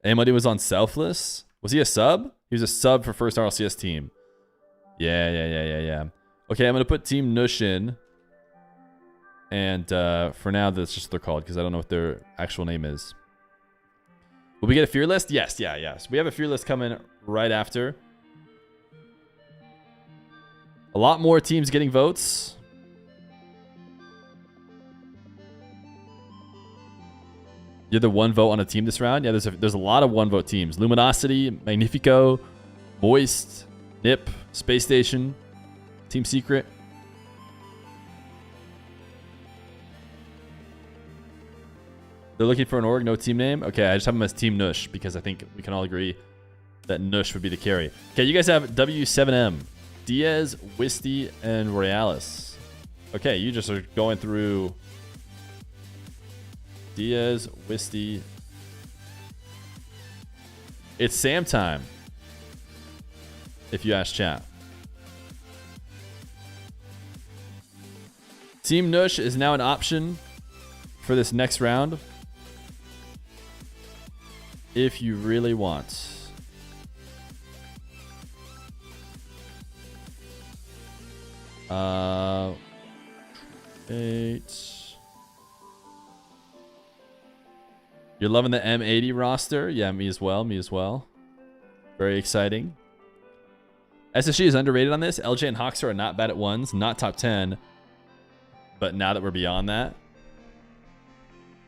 Amody was on Selfless. Was he a sub? He was a sub for first RLCS team. Yeah. Okay, I'm going to put Team Nush in. And for now, that's just what they're called, because I don't know what their actual name is. Will we get a Feer list? Yes. We have a Feer list coming right after. A lot more teams getting votes. You're the 1 vote on a team this round? Yeah, there's a lot of 1 vote teams. Luminosity, Magnifico, Moist, Nip, Space Station, Team Secret. They're looking for an org, no team name. Okay, I just have them as Team Nush because I think we can all agree that Nush would be the carry. Okay, you guys have W7M, Diaz, Wisty, and Royalis. Okay, you just are going through Diaz, Wisty. It's Sam time, if you ask chat. Team Nush is now an option for this next round. If you really want. You're loving the M80 roster? Yeah, me as well. Very exciting. SSG is underrated on this. LJ and Hawks are not bad at ones, not top 10. But now that we're beyond that.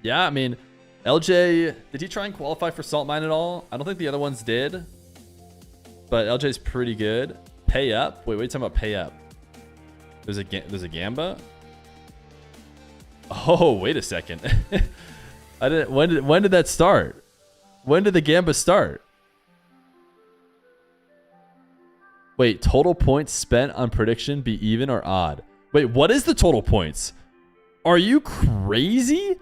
Yeah, I mean, LJ, did he try and qualify for Salt Mine at all? I don't think the other ones did. But LJ's pretty good. Pay up? Wait, what are you talking about pay up? There's a Gamba? Oh, wait a second. When did that start? When did the Gamba start? Wait, total points spent on prediction be even or odd? Wait, what is the total points? Are you crazy?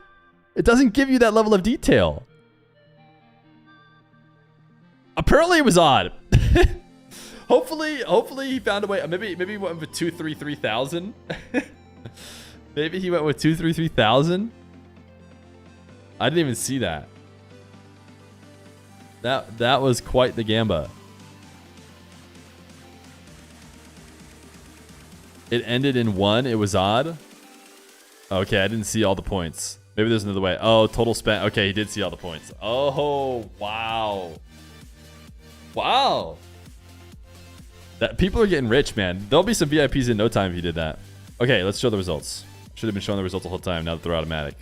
It doesn't give you that level of detail. Apparently it was odd. Hopefully he found a way. Maybe he went with 233,000. Maybe he went with 233,000. I didn't even see that. That was quite the Gamba. It ended in 1. It was odd. Okay, I didn't see all the points. Maybe there's another way. Oh, total spent. Okay, he did see all the points. Oh, wow. Wow. That people are getting rich, man. There'll be some VIPs in no time if you did that. Okay, let's show the results. Should have been showing the results the whole time now that they're automatic.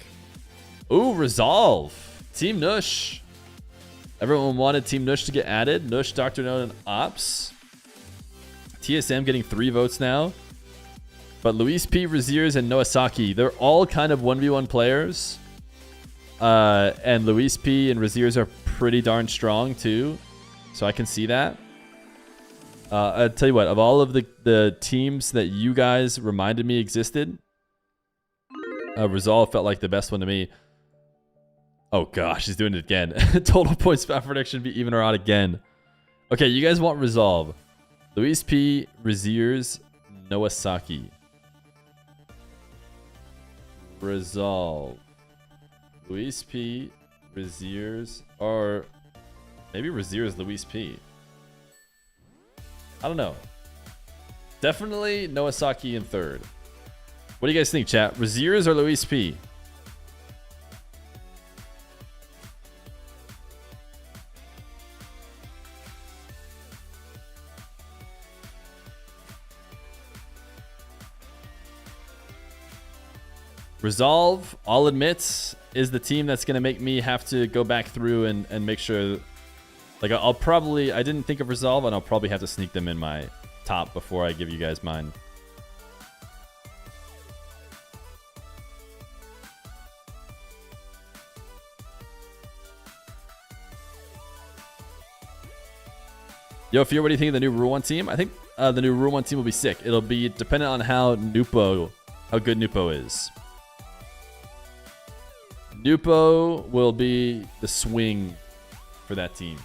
Ooh, Resolve. Team Nush. Everyone wanted Team Nush to get added. Nush, Dr. Known, and Ops. TSM getting 3 votes now. But Luis P, Raziers, and Noasaki, they're all kind of 1v1 players. And Luis P and Raziers are pretty darn strong too. So I can see that. I'll tell you what, of all of the teams that you guys reminded me existed, Resolve felt like the best one to me. Oh gosh, he's doing it again. Total points spot prediction be even or odd again. Okay, you guys want Resolve. Luis P, Raziers, Noasaki. Resolve. Luis P, Raziers, or maybe Raziers, Luis P. I don't know. Definitely Noasaki in 3rd. What do you guys think, chat? Raziers or Luis P? Resolve, I'll admit, is the team that's going to make me have to go back through and make sure. Like, I'll probably, I didn't think of Resolve, and I'll probably have to sneak them in my top before I give you guys mine. Yo, Fear, what do you think of the new Rule 1 team? I think the new Rule 1 team will be sick. It'll be dependent on how good Nupo is. Nupo will be the swing for that team.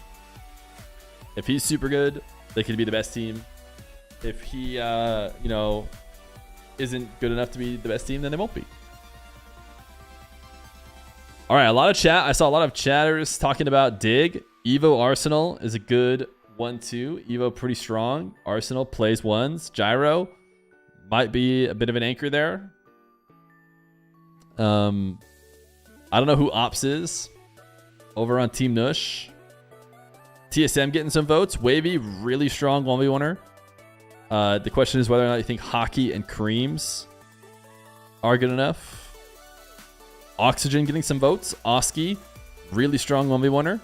If he's super good, they could be the best team. If he, isn't good enough to be the best team, then they won't be. All right, a lot of chat. I saw a lot of chatters talking about Dig. Evo Arsenal is a good 1-2. Evo pretty strong. Arsenal plays ones. Gyro might be a bit of an anchor there. I don't know who Ops is over on Team Nush. TSM getting some votes. Wavy, really strong 1v1er. The question is whether or not you think Hockey and Creams are good enough. Oxygen getting some votes. Oski, really strong 1v1er.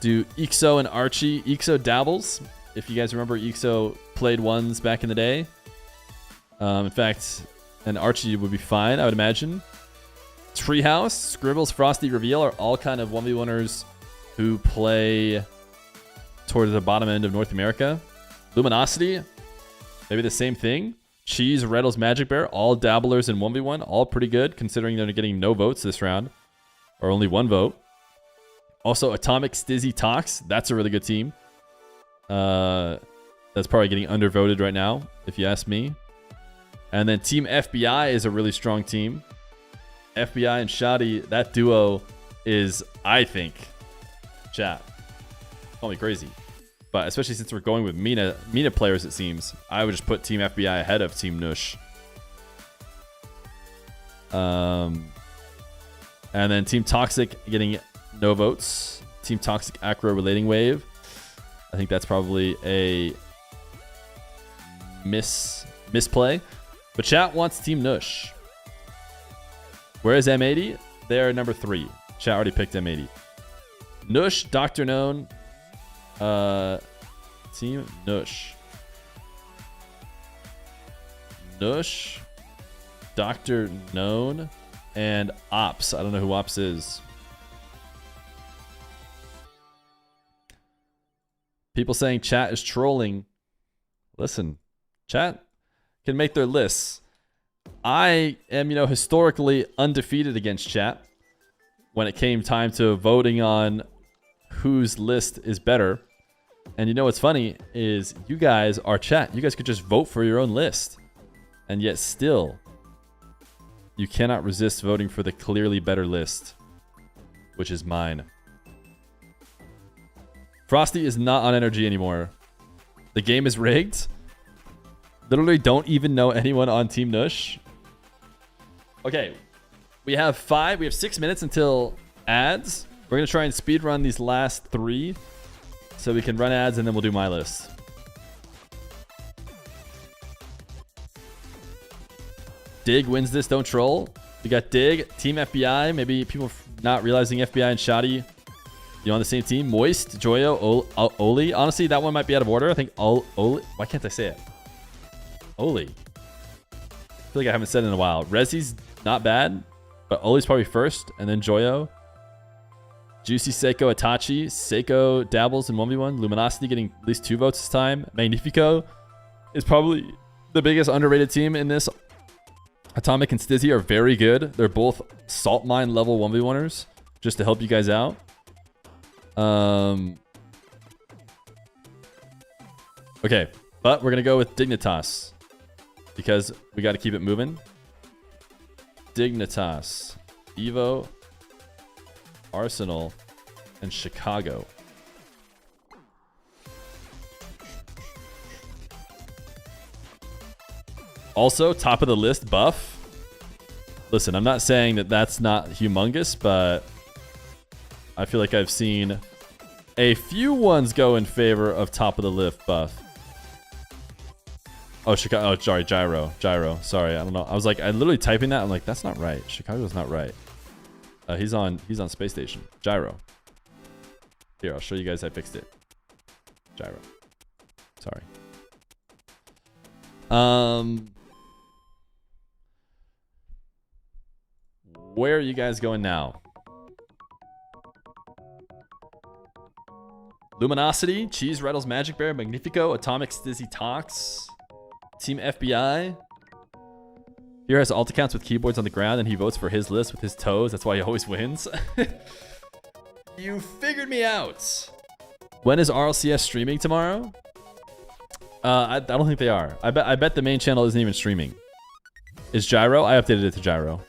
Do Ixo and Archie. Ixo dabbles. If you guys remember, Ixo played ones back in the day. In fact, and Archie would be fine, I would imagine. Treehouse, Scribbles, Frosty, Reveal are all kind of 1v1ers who play towards the bottom end of North America. Luminosity, maybe the same thing. Cheese, Reddles, Magic Bear, all dabblers in 1v1, all pretty good considering they're getting no votes this round, or only 1 vote. Also, Atomic, Stizzy, Tox, that's a really good team. That's probably getting undervoted right now, if you ask me. And then Team FBI is a really strong team. FBI and Shoddy, that duo is, I think, chat. Call me crazy. But especially since we're going with Mina players, it seems, I would just put Team FBI ahead of Team Nush. And then Team Toxic getting no votes. Team Toxic Acro Relating Wave. I think that's probably a misplay. But chat wants Team Nush. Where is M80? They're number 3. Chat already picked M80. Nush, Dr. Known. Team Nush. Nush, Dr. Known, and Ops. I don't know who Ops is. People saying chat is trolling. Listen, chat can make their lists. I am, historically undefeated against chat when it came time to voting on whose list is better. And what's funny is you guys are chat. You guys could just vote for your own list. And yet still, you cannot resist voting for the clearly better list, which is mine. Frosty is not on energy anymore. The game is rigged. Literally don't even know anyone on Team Nush. Okay, we have 6 minutes until ads. We're going to try and speed run these last 3 so we can run ads and then we'll do my list. Dig wins this, don't troll. We got Dig, Team FBI. Maybe people not realizing FBI and Shoddy, on the same team. Moist, Joyo, Oli. Honestly, that one might be out of order. I think Oli. Why can't I say it? Oli. I feel like I haven't said it in a while. Rezi's not bad, but Oli's probably first, and then Joyo. Juicy, Seiko, Itachi. Seiko dabbles in 1v1. Luminosity getting at least 2 votes this time. Magnifico is probably the biggest underrated team in this. Atomic and Stizzy are very good. They're both salt mine level 1v1ers, just to help you guys out. Okay, but we're going to go with Dignitas because we got to keep it moving. Dignitas, Evo, Arsenal, and Chicago. Also, top of the list, Buff. Listen, I'm not saying that that's not humongous, but I feel like I've seen a few ones go in favor of top of the list Buff. Oh, Chicago. Oh, sorry, Gyro. Sorry, I don't know. I was like, I literally typing that. I'm like, that's not right. Chicago's not right. He's on Space Station. Gyro. Here, I'll show you guys I fixed it. Gyro. Sorry. Where are you guys going now? Luminosity, Cheese Rattles Magic Bear, Magnifico, Atomic Stizzy Tox, Team FBI. Feer has alt accounts with keyboards on the ground and he votes for his list with his toes. That's why he always wins. You figured me out. When is RLCS streaming tomorrow? I don't think they are. I bet the main channel isn't even streaming. Is Gyro? I updated it to Gyro.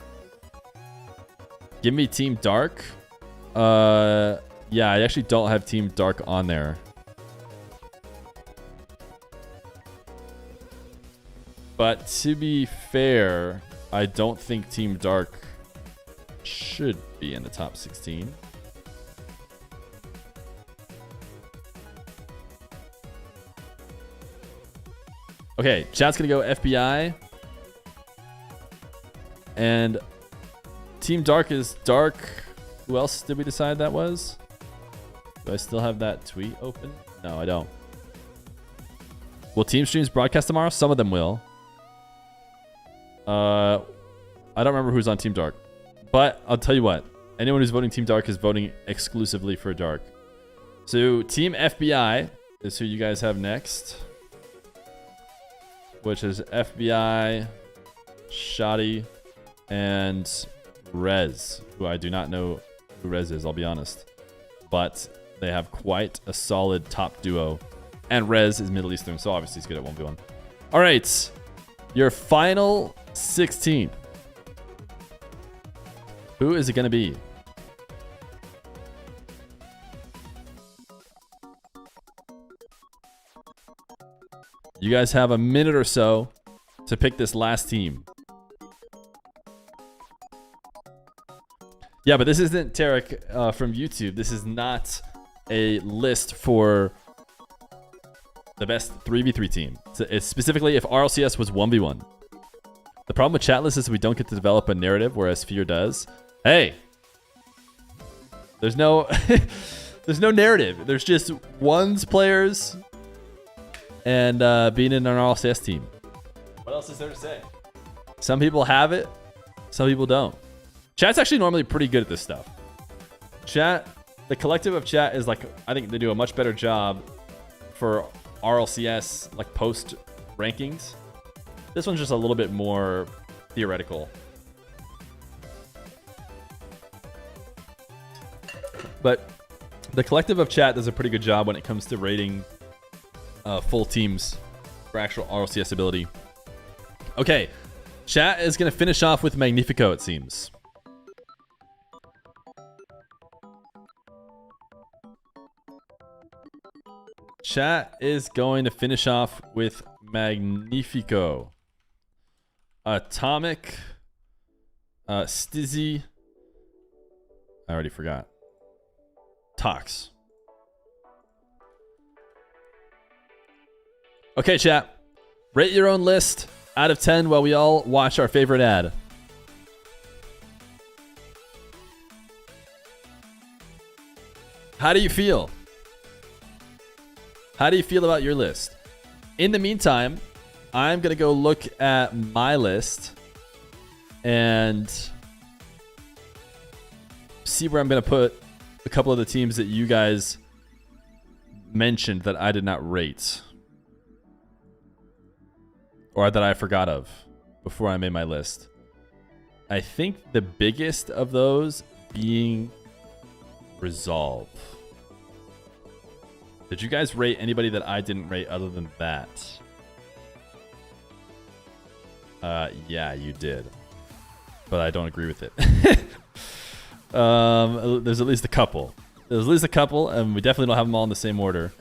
Give me Team Dark. Yeah, I actually don't have Team Dark on there. But to be fair, I don't think Team Dark should be in the top 16. Okay, chat's gonna go FBI. And Team Dark is Dark. Who else did we decide that was? Do I still have that tweet open? No, I don't. Will team streams broadcast tomorrow? Some of them will. I don't remember who's on Team Dark. But I'll tell you what. Anyone who's voting Team Dark is voting exclusively for Dark. So Team FBI is who you guys have next. Which is FBI, Shoddy, and Rez, who I do not know who Rez is, I'll be honest. But they have quite a solid top duo. And Rez is Middle Eastern, so obviously he's good at 1v1. All right, your final 16. Who is it going to be? You guys have a minute or so to pick this last team. Yeah, but this isn't Tarek from YouTube. This is not a list for the best 3v3 team. It's specifically if RLCS was 1v1. The problem with chat lists is we don't get to develop a narrative, whereas Feer does. Hey! There's no... there's no narrative. There's just ones players and being in an RLCS team. What else is there to say? Some people have it, some people don't. Chat's actually normally pretty good at this stuff. Chat, the collective of chat is like, I think they do a much better job for RLCS, like post rankings. This one's just a little bit more theoretical. But the collective of chat does a pretty good job when it comes to rating full teams for actual RLCS ability. Okay, chat is going to finish off with Magnifico, it seems. Chat is going to finish off with Magnifico. Atomic. Stizzy. I already forgot. Tox. Okay, chat. Rate your own list out of 10 while we all watch our favorite ad. How do you feel? How do you feel about your list? In the meantime, I'm going to go look at my list and see where I'm going to put a couple of the teams that you guys mentioned that I did not rate. Or that I forgot of before I made my list. I think the biggest of those being Resolve. Did you guys rate anybody that I didn't rate other than that? Yeah, you did. But I don't agree with it. There's at least a couple. There's at least a couple, and we definitely don't have them all in the same order.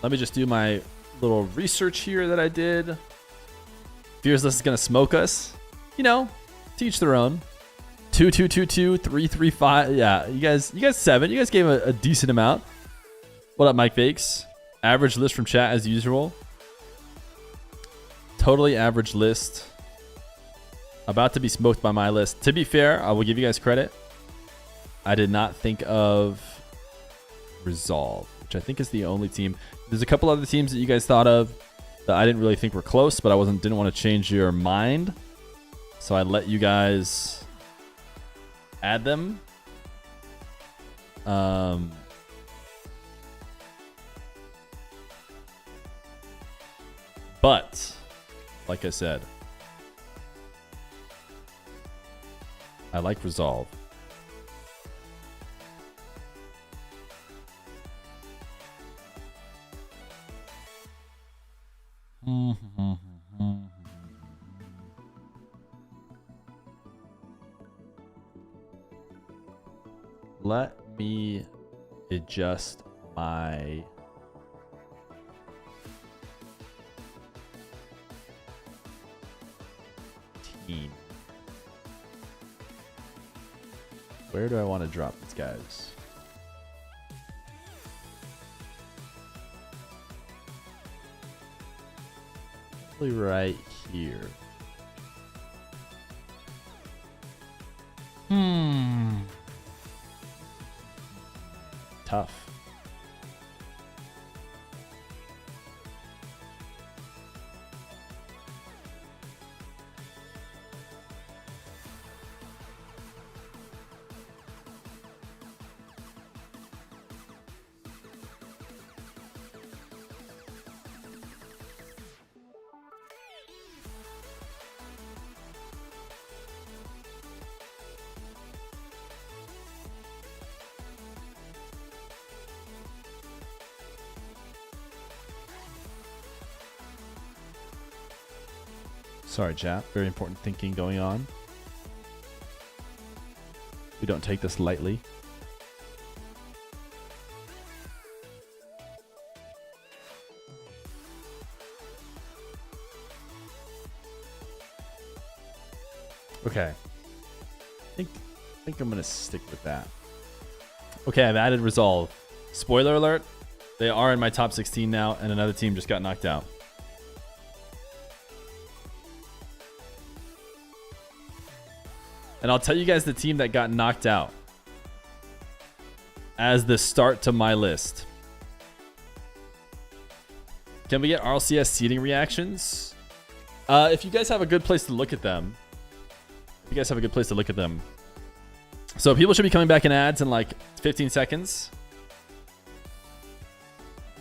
Let me just do my little research here that I did. Fear's list is gonna smoke us. You know, to each their own. 2, 2, 2, 2, 3, 3, 5. Yeah, you guys 7. You guys gave a decent amount. What up, Mike Fakes? Average list from chat as usual. Totally average list. About to be smoked by my list. To be fair, I will give you guys credit. I did not think of Resolve. which I think is the only team. There's a couple other teams that you guys thought of that I didn't really think were close, but I didn't want to change your mind. So I let you guys add them. But like I said, I like Resolve. Let me adjust my team. Where do I want to drop these guys? Probably right here. Tough. Sorry, chat. Very important thinking going on. We don't take this lightly. Okay. I think I'm gonna stick with that. Okay, I've added Resolve. Spoiler alert, they are in my top 16 now, and another team just got knocked out. And I'll tell you guys the team that got knocked out as the start to my list. Can we get RLCS seeding reactions? If you guys have a good place to look at them. So people should be coming back in ads in like 15 seconds.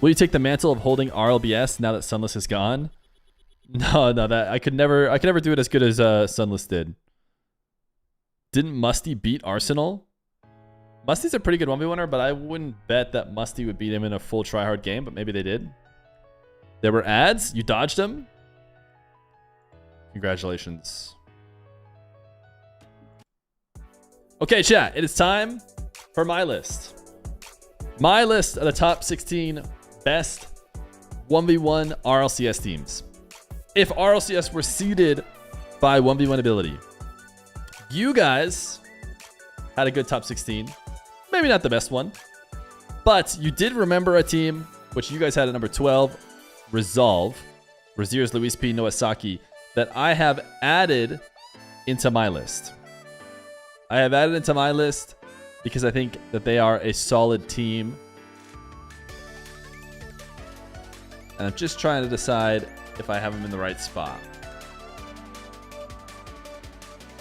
Will you take the mantle of holding RLBS now that Sunless is gone? No, that I could never do it as good as Sunless did. Didn't Musty beat Arsenal? Musty's a pretty good 1v1er, but I wouldn't bet that Musty would beat him in a full tryhard game, but maybe they did. There were ads? You dodged them? Congratulations. Okay, chat. It is time for my list. My list of the top 16 best 1v1 RLCS teams. If RLCS were seeded by 1v1 ability. You guys had a good top 16. Maybe not the best one. But you did remember a team, which you guys had at number 12, Resolve. Razier's Luis P. Nowasaki, that I have added into my list. I have added into my list because I think that they are a solid team. And I'm just trying to decide if I have them in the right spot.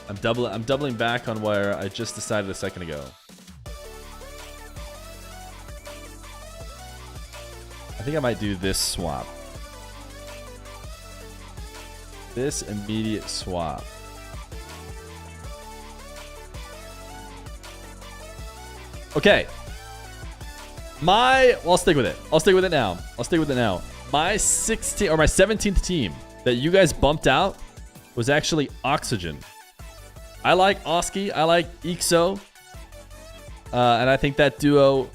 I'm doubling back on where I just decided a second ago. I think I might do this swap. This immediate swap. Okay. I'll stick with it. I'll stick with it now. My 16th or my 17th team that you guys bumped out was actually Oxygen. I like Oski. I like Ixo. And I think that duo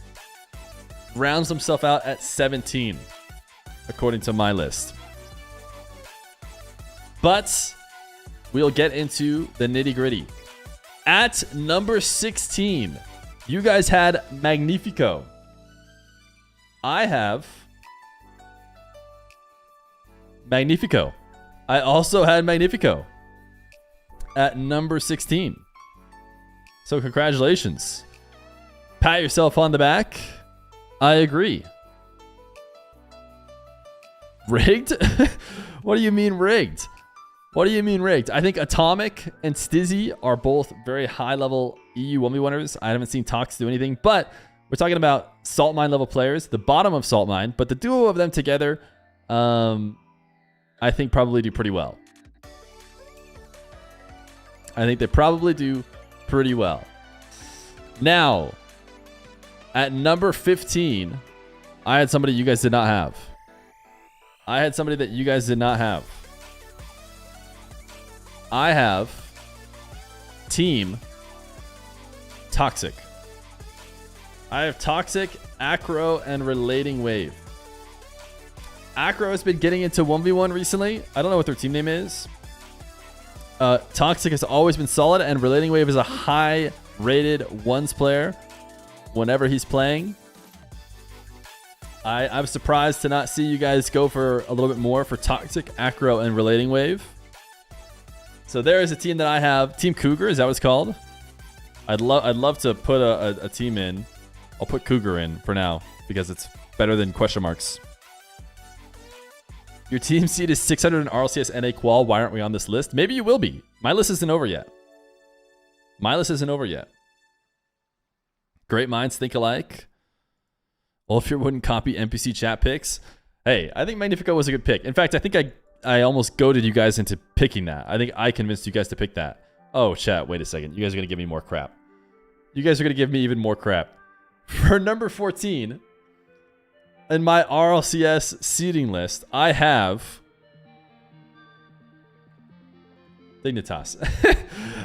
rounds themselves out at 17, according to my list. But we'll get into the nitty gritty. At number 16, you guys had Magnifico. I have Magnifico. I also had Magnifico at number 16. So congratulations. Pat yourself on the back. I agree. Rigged? What do you mean rigged? What do you mean rigged? I think Atomic and Stizzy are both very high-level EU 1v1ers. I haven't seen Tox do anything, but we're talking about Salt Mine level players, the bottom of Salt Mine, but the duo of them together, I think probably do pretty well. I think they probably do pretty well. Now, at number 15, I had somebody you guys did not have. I had somebody that you guys did not have. I have Team Toxic. I have Toxic, Acro, and Relating Wave. Acro has been getting into 1v1 recently. I don't know what their team name is. Toxic has always been solid, and Relating Wave is a high-rated ones player whenever he's playing. I'm surprised to not see you guys go for a little bit more for Toxic, Acro, and Relating Wave. So there is a team that I have. Team Cougar, is that what it's called? I'd love to put a team in. I'll put Cougar in for now because it's better than question marks. Your team seed is 600 in RLCS NA qual. Why aren't we on this list? Maybe you will be. My list isn't over yet. My list isn't over yet. Great minds think alike. Wolfier wouldn't copy NPC chat picks. Hey, I think Magnifico was a good pick. In fact, I think I almost goaded you guys into picking that. I think I convinced you guys to pick that. Oh, chat, wait a second. You guys are going to give me more crap. You guys are going to give me even more crap. For number 14, in my RLCS seeding list, I have Dignitas.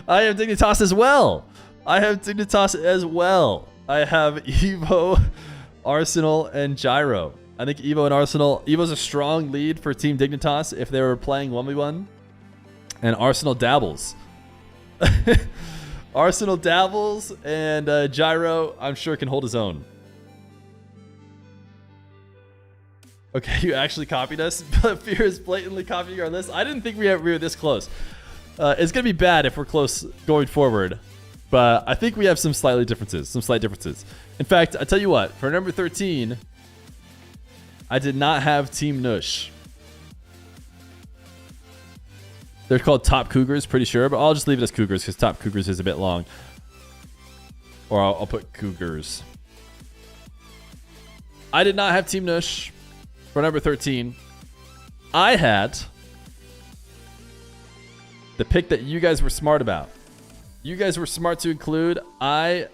I have Dignitas as well. I have Evo, Arsenal, and Gyro. I think Evo and Arsenal. Evo's a strong lead for Team Dignitas if they were playing 1v1. And Arsenal dabbles. Arsenal dabbles, and Gyro, I'm sure, can hold his own. Okay, you actually copied us, but Fear is blatantly copying our list. I didn't think we were this close. It's going to be bad if we're close going forward, but I think we have some slight differences. In fact, I tell you what, for number 13, I did not have Team Nush. They're called Top Cougars, pretty sure, but I'll just leave it as Cougars because Top Cougars is a bit long. Or I'll put Cougars. I did not have Team Nush for number 13. I had the pick that you guys were smart about. You guys were smart to include. I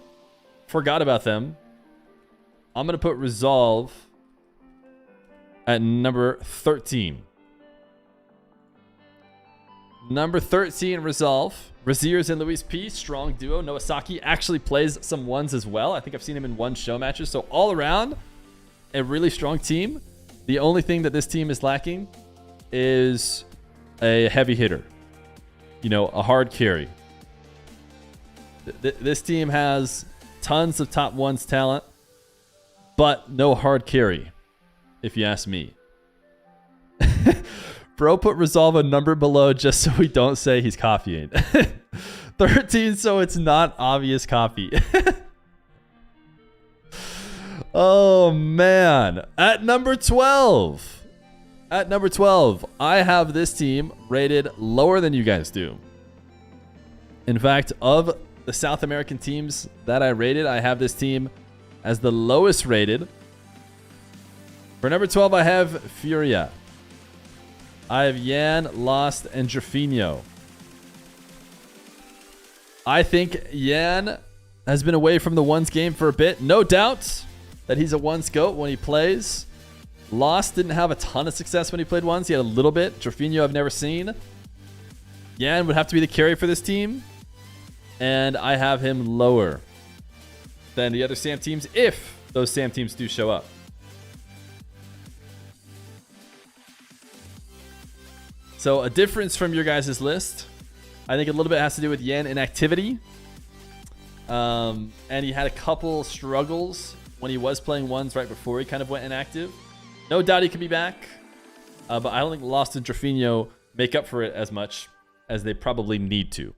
forgot about them. I'm going to put Resolve at number 13. Number 13, Resolve. Raziers and Luis P. Strong duo. Noasaki actually plays some ones as well. I think I've seen him in one show matches. So all around, a really strong team. The only thing that this team is lacking is a heavy hitter. You know, a hard carry. This team has tons of top ones talent, but no hard carry, if you ask me. Bro put Resolve a number below just so we don't say he's copying. 13, so it's not obvious copy. Oh, man. At number 12. I have this team rated lower than you guys do. In fact, of the South American teams that I rated, I have this team as the lowest rated. For number 12, I have Furia. I have Yan, Lost, and Drafinho. I think Yan has been away from the ones game for a bit. No doubt that he's a ones goat when he plays. Lost didn't have a ton of success when he played ones. He had a little bit. Drafinho I've never seen. Yan would have to be the carry for this team. And I have him lower than the other SAM teams if those SAM teams do show up. So a difference from your guys' list. I think a little bit has to do with Yan inactivity. And he had a couple struggles when he was playing ones right before he kind of went inactive. No doubt he could be back. But I don't think Lost and Drafinho make up for it as much as they probably need to.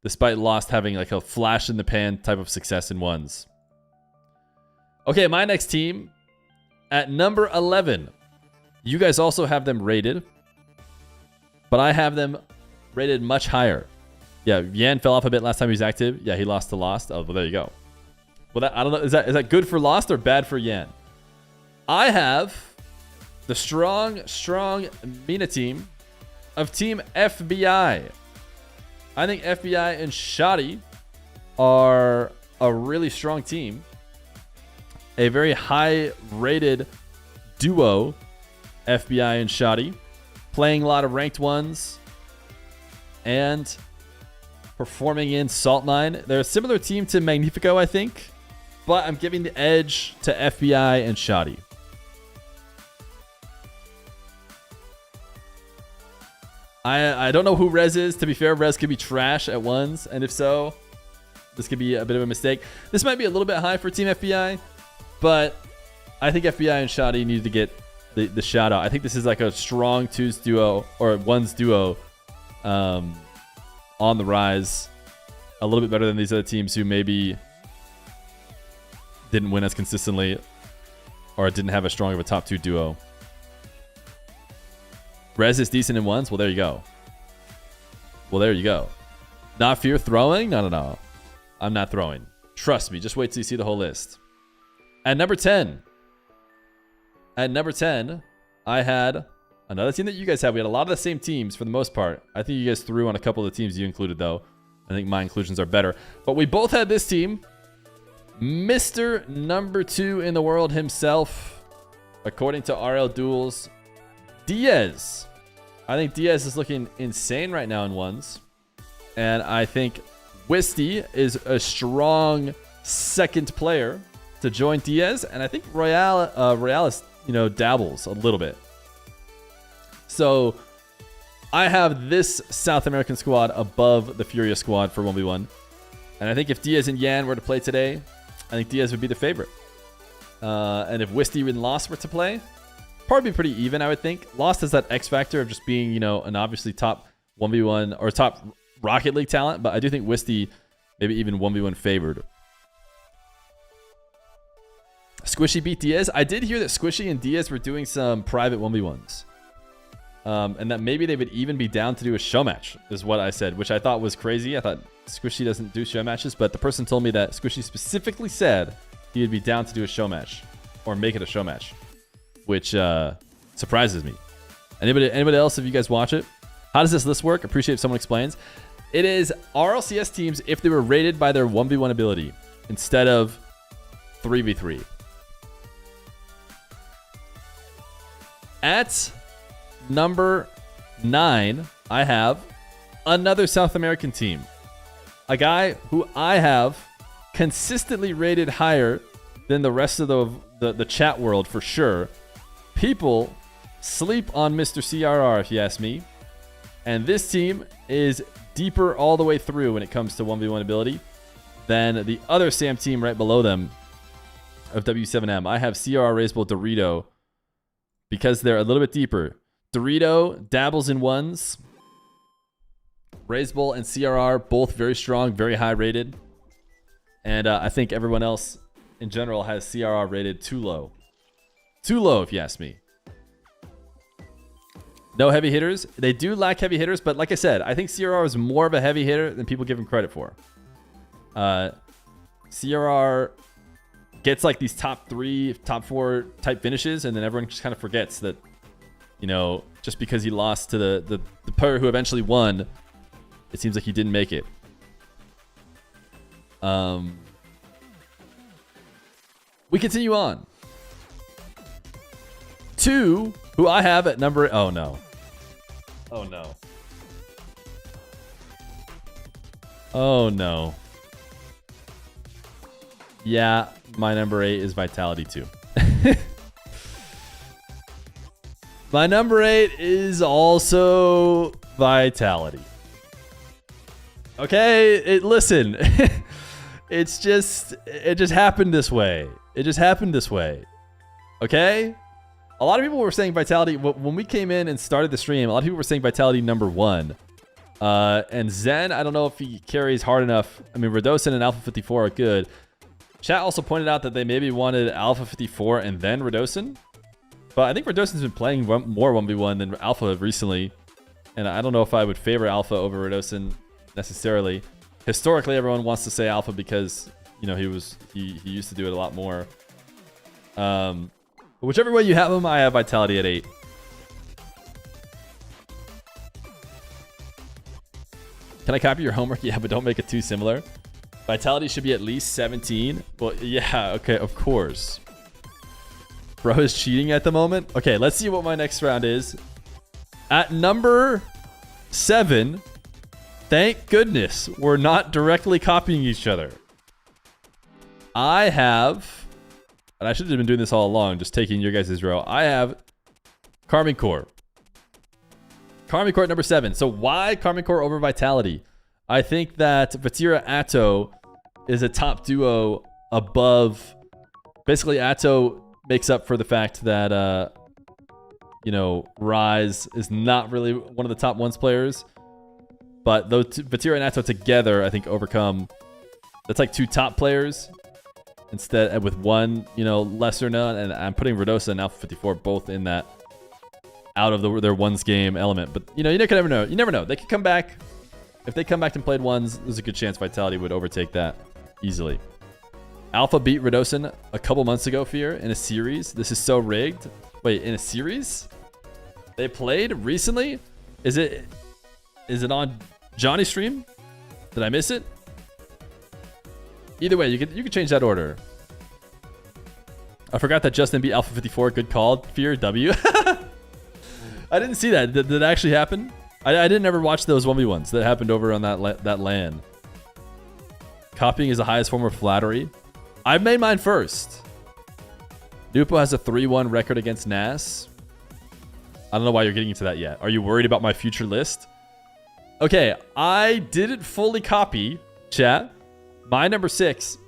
Despite Lost having like a flash in the pan type of success in ones. Okay, my next team At number 11, you guys also have them rated, but I have them rated much higher. Yeah, Yan fell off a bit last time he was active. Yeah, he lost to Lost. Oh, well, there you go. Well, that, I don't know. Is that good for Lost or bad for Yan? I have the strong Mina team of Team FBI. I think FBI and Shoddy are a really strong team. A very high-rated duo, FBI and Shoddy, playing a lot of ranked ones and performing in Salt Mine. They're a similar team to Magnifico, I think, but I'm giving the edge to FBI and Shoddy. I don't know who Rez is. To be fair, Rez could be trash at ones, and if so, this could be a bit of a mistake. This might be a little bit high for Team FBI, but I think FBI and Shoddy need to get the shout out. I think this is like a strong twos duo or ones duo on the rise. A little bit better than these other teams who maybe didn't win as consistently or didn't have as strong of a top two duo. Rez is decent in ones. Well, there you go. Not Fear throwing? No. I'm not throwing. Trust me. Just wait till you see the whole list. At number 10, I had another team that you guys had. We had a lot of the same teams for the most part. I think you guys threw on a couple of the teams you included, though. I think my inclusions are better. But we both had this team. Mr. Number 2 in the world himself, according to RL Duels, Diaz. I think Diaz is looking insane right now in ones. And I think Wisty is a strong second player to join Diaz, and I think Royalis, dabbles a little bit. So I have this South American squad above the Furia squad for 1v1, and I think if Diaz and Yan were to play today, I think Diaz would be the favorite. And if Wisty and Lost were to play, probably be pretty even, I would think. Lost has that X factor of just being, an obviously top 1v1 or top Rocket League talent, but I do think Wisty maybe even 1v1 favored. Squishy beat Diaz. I did hear that Squishy and Diaz were doing some private 1v1s. And that maybe they would even be down to do a show match, is what I said, which I thought was crazy. I thought Squishy doesn't do show matches, but the person told me that Squishy specifically said he would be down to do a show match or make it a show match, which surprises me. Anybody else, if you guys watch it? How does this list work? Appreciate if someone explains. It is RLCS teams if they were rated by their 1v1 ability instead of 3v3. At number 9, I have another South American team. A guy who I have consistently rated higher than the rest of the chat world for sure. People sleep on Mr. CRR, if you ask me. And this team is deeper all the way through when it comes to 1v1 ability than the other Sam team right below them of W7M. I have CRR, Razebull, Dorito because they're a little bit deeper. Dorito dabbles in ones. Razebull and CRR both very strong, very high rated. And I think everyone else in general has CRR rated too low. Too low, if you ask me. No heavy hitters. They do lack heavy hitters, but like I said, I think CRR is more of a heavy hitter than people give him credit for. CRR gets like these top 3, top 4 type finishes, and then everyone just kind of forgets that, just because he lost to the player who eventually won, it seems like he didn't make it. We continue on to who I have at number... Oh, no. Oh, no. Oh, no. Yeah, my number 8 is Vitality 2. My number 8 is also Vitality. Okay, listen. It just happened this way. Okay? A lot of people were saying Vitality when we came in and started the stream. A lot of people were saying Vitality number 1. And Zen, I don't know if he carries hard enough. I mean, Radosin and Alpha 54 are good. Chat also pointed out that they maybe wanted Alpha 54 and then Radosin. But I think Radosin's been playing more 1v1 than Alpha recently. And I don't know if I would favor Alpha over Radosin necessarily. Historically, everyone wants to say Alpha because, you know, he used to do it a lot more. Whichever way you have him, I have Vitality at 8. Can I copy your homework? Yeah, but don't make it too similar. Vitality should be at least 17. Well, yeah, okay, of course. Bro is cheating at the moment. Okay, let's see what my next round is. At number 7, thank goodness we're not directly copying each other. I have, and I should have been doing this all along, just taking your guys' row. I have Karmine Core. Karmine Core at number 7. So why Karmine Core over Vitality? I think that Vatira Atto is a top duo above. Basically, Atto makes up for the fact that, you know, Rise is not really one of the top ones players. But those Vatira and Atto together, I think, overcome. That's like 2 top players instead with one, you know, lesser known. And I'm putting Radosa and Alpha 54 both in that out of their ones game element. But, you know, you never know. You never know. They could come back. If they come back and played ones, there's a good chance Vitality would overtake that easily. Alpha beat Radosin a couple months ago, Fear, in a series. This is so rigged. Wait, in a series? They played recently? Is it on Johnny's stream? Did I miss it? Either way, you could change that order. I forgot that Justin beat Alpha 54. Good call. Fear W. I didn't see that. Did that actually happen? I didn't ever watch those 1v1s that happened over on that LAN. Copying is the highest form of flattery. I've made mine first. Nupo has a 3-1 record against NAS. I don't know why you're getting into that yet. Are you worried about my future list? Okay, I didn't fully copy, chat. My number 6,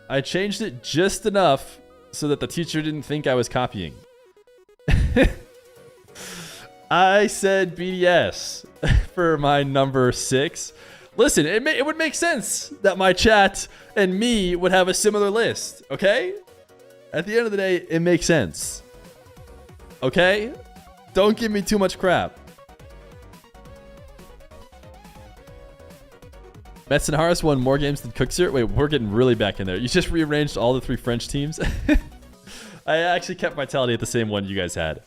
I changed it just enough so that the teacher didn't think I was copying. I said BDS for my number 6. Listen, it would make sense that my chat and me would have a similar list, okay? At the end of the day, it makes sense. Okay? Don't give me too much crap. Mets and Harris won more games than Cookser. Wait, we're getting really back in there. You just rearranged all the 3 French teams? I actually kept Vitality at the same one you guys had.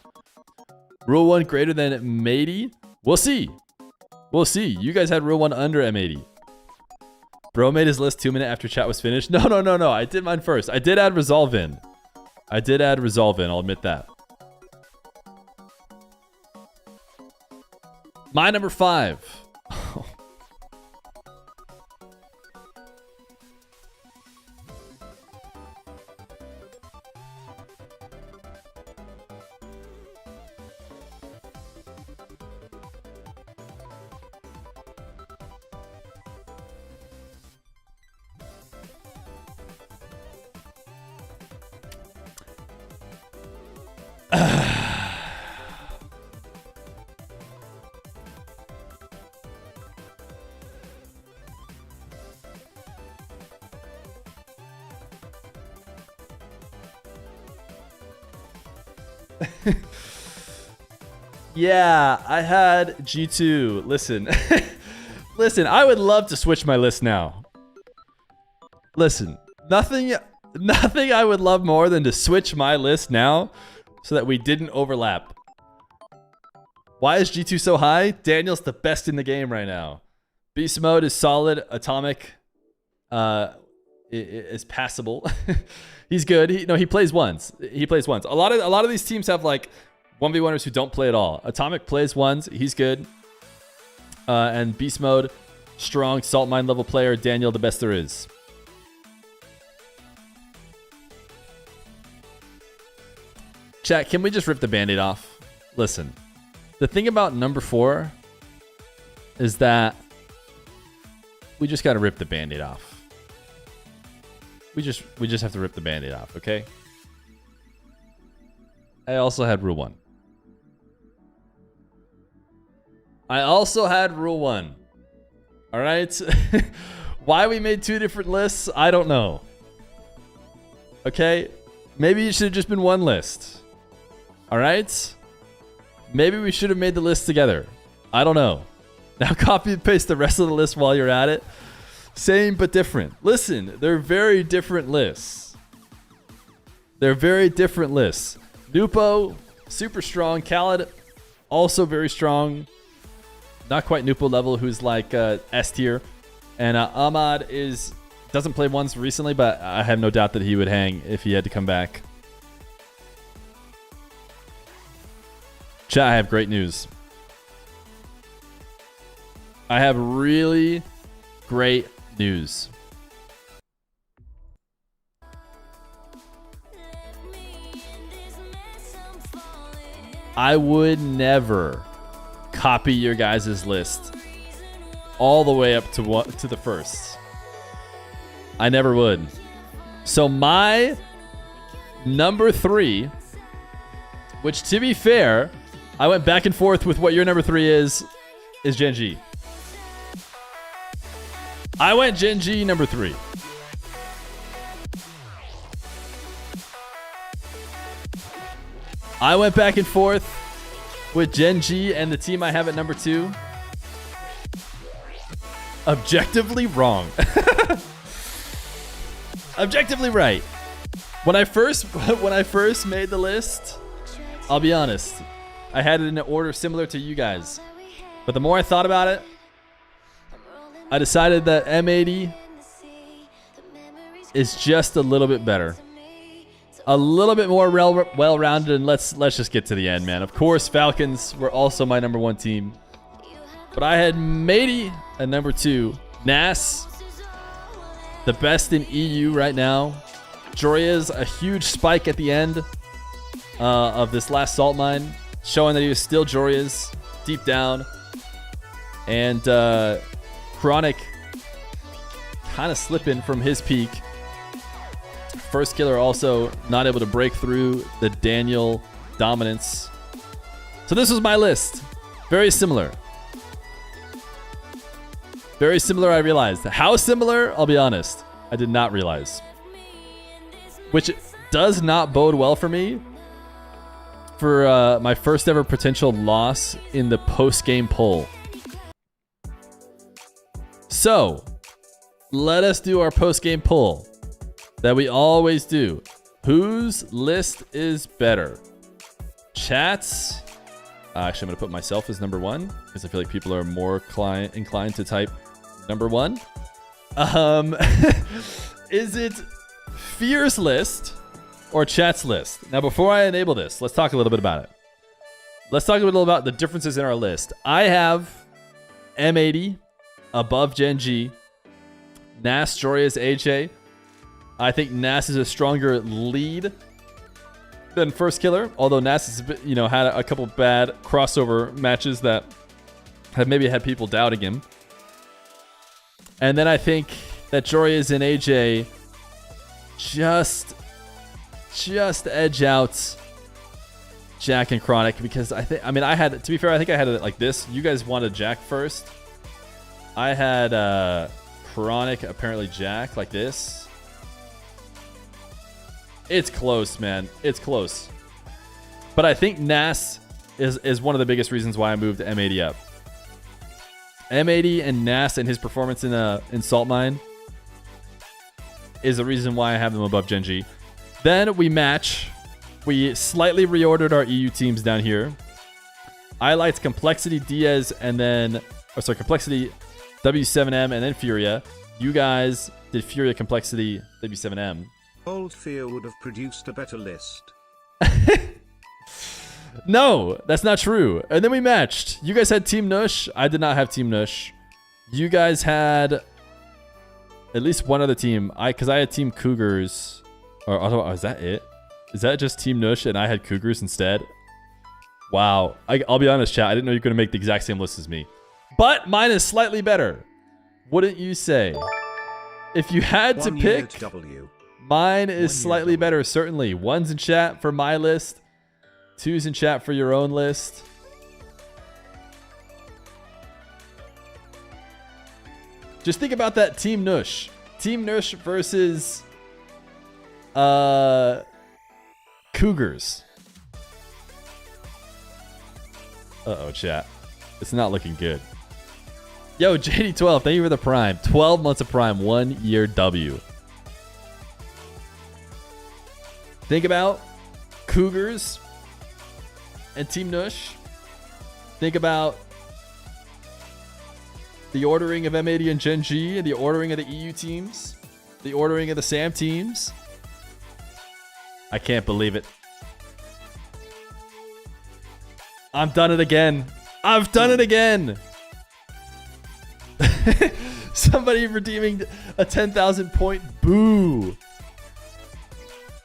Rule 1 greater than M80? We'll see. We'll see. You guys had Rule 1 under M80. Bro made his list 2 minutes after chat was finished. No. I did mine first. I did add Resolve in. I'll admit that. My number 5. Yeah, I had G2. Listen. Listen, I would love to switch my list now. Listen, nothing I would love more than to switch my list now so that we didn't overlap. Why is G2 so high? Daniel's the best in the game right now. Beast mode is solid. Atomic is passable. He's good. He plays once. A lot of these teams have like 1v1ers who don't play at all. Atomic plays ones. He's good. And Beast mode, strong salt mine level player. Daniel, the best there is. Chat, can we just rip the band-aid off? Listen, the thing about number 4 is that we just got to rip the band-aid off. We just have to rip the band-aid off, okay? I also had Rule 1. All right? Why we made 2 different lists, I don't know. Okay? Maybe it should have just been one list. All right? Maybe we should have made the list together. I don't know. Now copy and paste the rest of the list while you're at it. Same but different. Listen, they're very different lists. They're very different lists. Nupo, super strong. Khaled, also very strong. Not quite Nupo level, who's like S tier. And Ahmad doesn't play once recently, but I have no doubt that he would hang if he had to come back. Chat, I have great news. I have really great news. I would never copy your guys' list all the way up to the first. I never would. So my number 3, which to be fair, I went back and forth with what your number 3 is Gen.G. I went Gen.G number 3. I went back and forth with Gen.G and the team I have at number 2. Objectively wrong. Objectively right. When I first made the list, I'll be honest, I had it in an order similar to you guys. But the more I thought about it, I decided that M80 is just a little bit better. A little bit more well-rounded, and let's just get to the end, man. Of course, Falcons were also my number 1 team. But I had Matey at number 2. Nas, the best in EU right now. Jorya's a huge spike at the end of this last salt mine, showing that he was still Jorya's deep down. And Chronic kind of slipping from his peak. First Killer also not able to break through the Daniel dominance. So this was my list. Very similar. Very similar, I realized. How similar? I'll be honest. I did not realize. Which does not bode well for me for my first ever potential loss in the post-game poll. So, let us do our post-game poll that we always do. Whose list is better? Chats. Actually, I'm going to put myself as number 1 because I feel like people are more inclined to type number 1. Is it Feer's list or Chat's list? Now, before I enable this, let's talk a little bit about it. Let's talk a little about the differences in our list. I have M80 above Gen.G. Nas, Jorya's AJ. I think Nas is a stronger lead than First Killer, although Nas has, had a couple bad crossover matches that have maybe had people doubting him. And then I think that Jorya's and AJ just edge out Jack and Chronic, because I think I had it like this. You guys wanted Jack first. I had Chronic, apparently Jack, like this. It's close, man. It's close. But I think Nas is one of the biggest reasons why I moved M80 up. M80 and Nas and his performance in Salt Mine is the reason why I have them above Gen.G. Then we match. We slightly reordered our EU teams down here. I liked Complexity, Diaz, and then... Complexity, W7M, and then Furia. You guys did Furia, Complexity, W7M. Old Fear would have produced a better list. No, that's not true. And then we matched. You guys had Team Nush. I did not have Team Nush. You guys had at least one other team. Because I had Team Cougars. Or is that it? Is that just Team Nush and I had Cougars instead? Wow. I'll be honest, chat. I didn't know you were going to make the exact same list as me. But mine is slightly better. Wouldn't you say? If you had to pick, mine is slightly better, certainly. 1's in chat for my list. 2's in chat for your own list. Just think about that Team Nush. Team Nush versus Cougars. Uh-oh, chat. It's not looking good. Yo, JD12, thank you for the Prime. 12 months of Prime, 1 year W. Think about Cougars and Team Nush. Think about the ordering of M80 and Gen G, and the ordering of the EU teams, the ordering of the SAM teams. I can't believe it. I've done it again. I've done it again. Somebody redeeming a 10,000 point boo.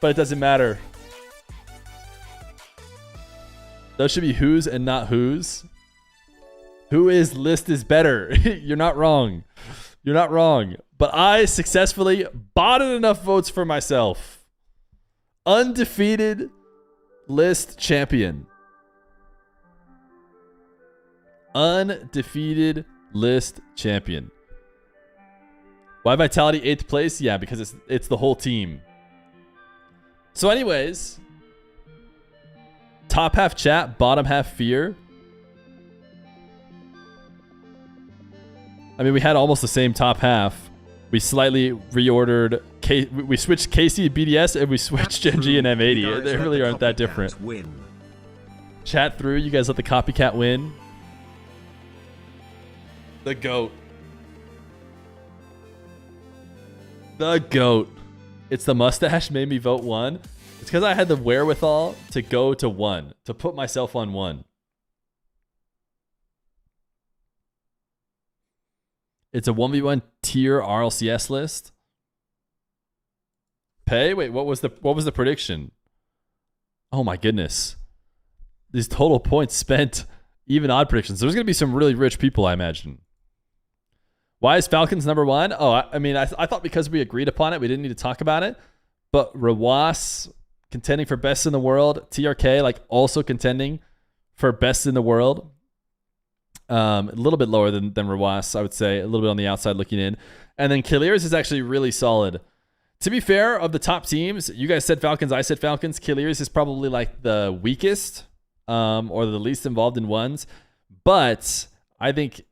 But it doesn't matter. Those should be who's and not who's. Who is list is better. You're not wrong. You're not wrong. But I successfully botted enough votes for myself. Undefeated list champion. Undefeated list champion. Why Vitality 8th place? Yeah, because it's the whole team. So anyways, top half chat, bottom half Feer. I mean, we had almost the same top half. We slightly reordered. We switched KC to BDS, and we switched Gen G and M80. They really aren't that different. Win. Chat through. You guys let the copycat win. The GOAT. The GOAT. It's the mustache made me vote 1. It's because I had the wherewithal to go to 1, to put myself on 1. It's a 1v1 tier RLCS list. Pay? Wait, what was the prediction? Oh my goodness. These total points spent, even odd predictions. There's going to be some really rich people, I imagine. Why is Falcons number 1? Oh, I thought because we agreed upon it, we didn't need to talk about it. But Rawas contending for best in the world. TRK like also contending for best in the world. A little bit lower than Rawas, I would say. A little bit on the outside looking in. And then Killiers is actually really solid. To be fair, of the top teams, you guys said Falcons, I said Falcons. Killiers is probably like the weakest or the least involved in ones. But I think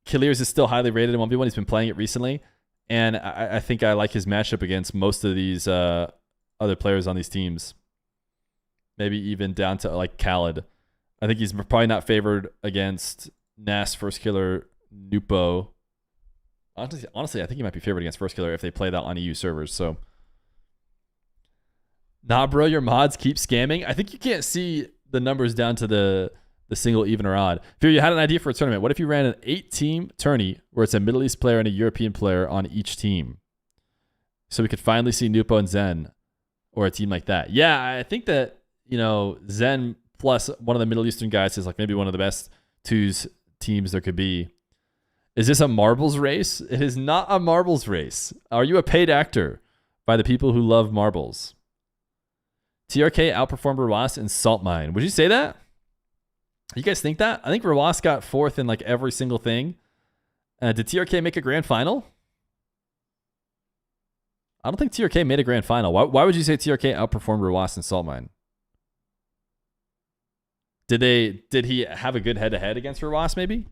Killiers is still highly rated in 1v1. He's been playing it recently. And I think I like his matchup against most of these other players on these teams. Maybe even down to like Khaled. I think he's probably not favored against Nas, First Killer, Nupo. Honestly, I think he might be favored against First Killer if they play that on EU servers. So, nah, bro, your mods keep scamming. I think you can't see the numbers down to the single, even, or odd. Fear, you had an idea for a tournament. What if you ran an 8-team tourney where it's a Middle East player and a European player on each team? So we could finally see Nupo and Zen or a team like that. Yeah, I think that, Zen plus one of the Middle Eastern guys is like maybe one of the best twos teams there could be. Is this a marbles race? It is not a marbles race. Are you a paid actor by the people who love marbles? TRK outperformed Rawas in Salt Mine. Would you say that? You guys think that? I think Rawas got 4th in like every single thing. Did TRK make a grand final? I don't think TRK made a grand final. Why would you say TRK outperformed Rawas in Salt Mine? Did he have a good head-to-head against Rawas maybe?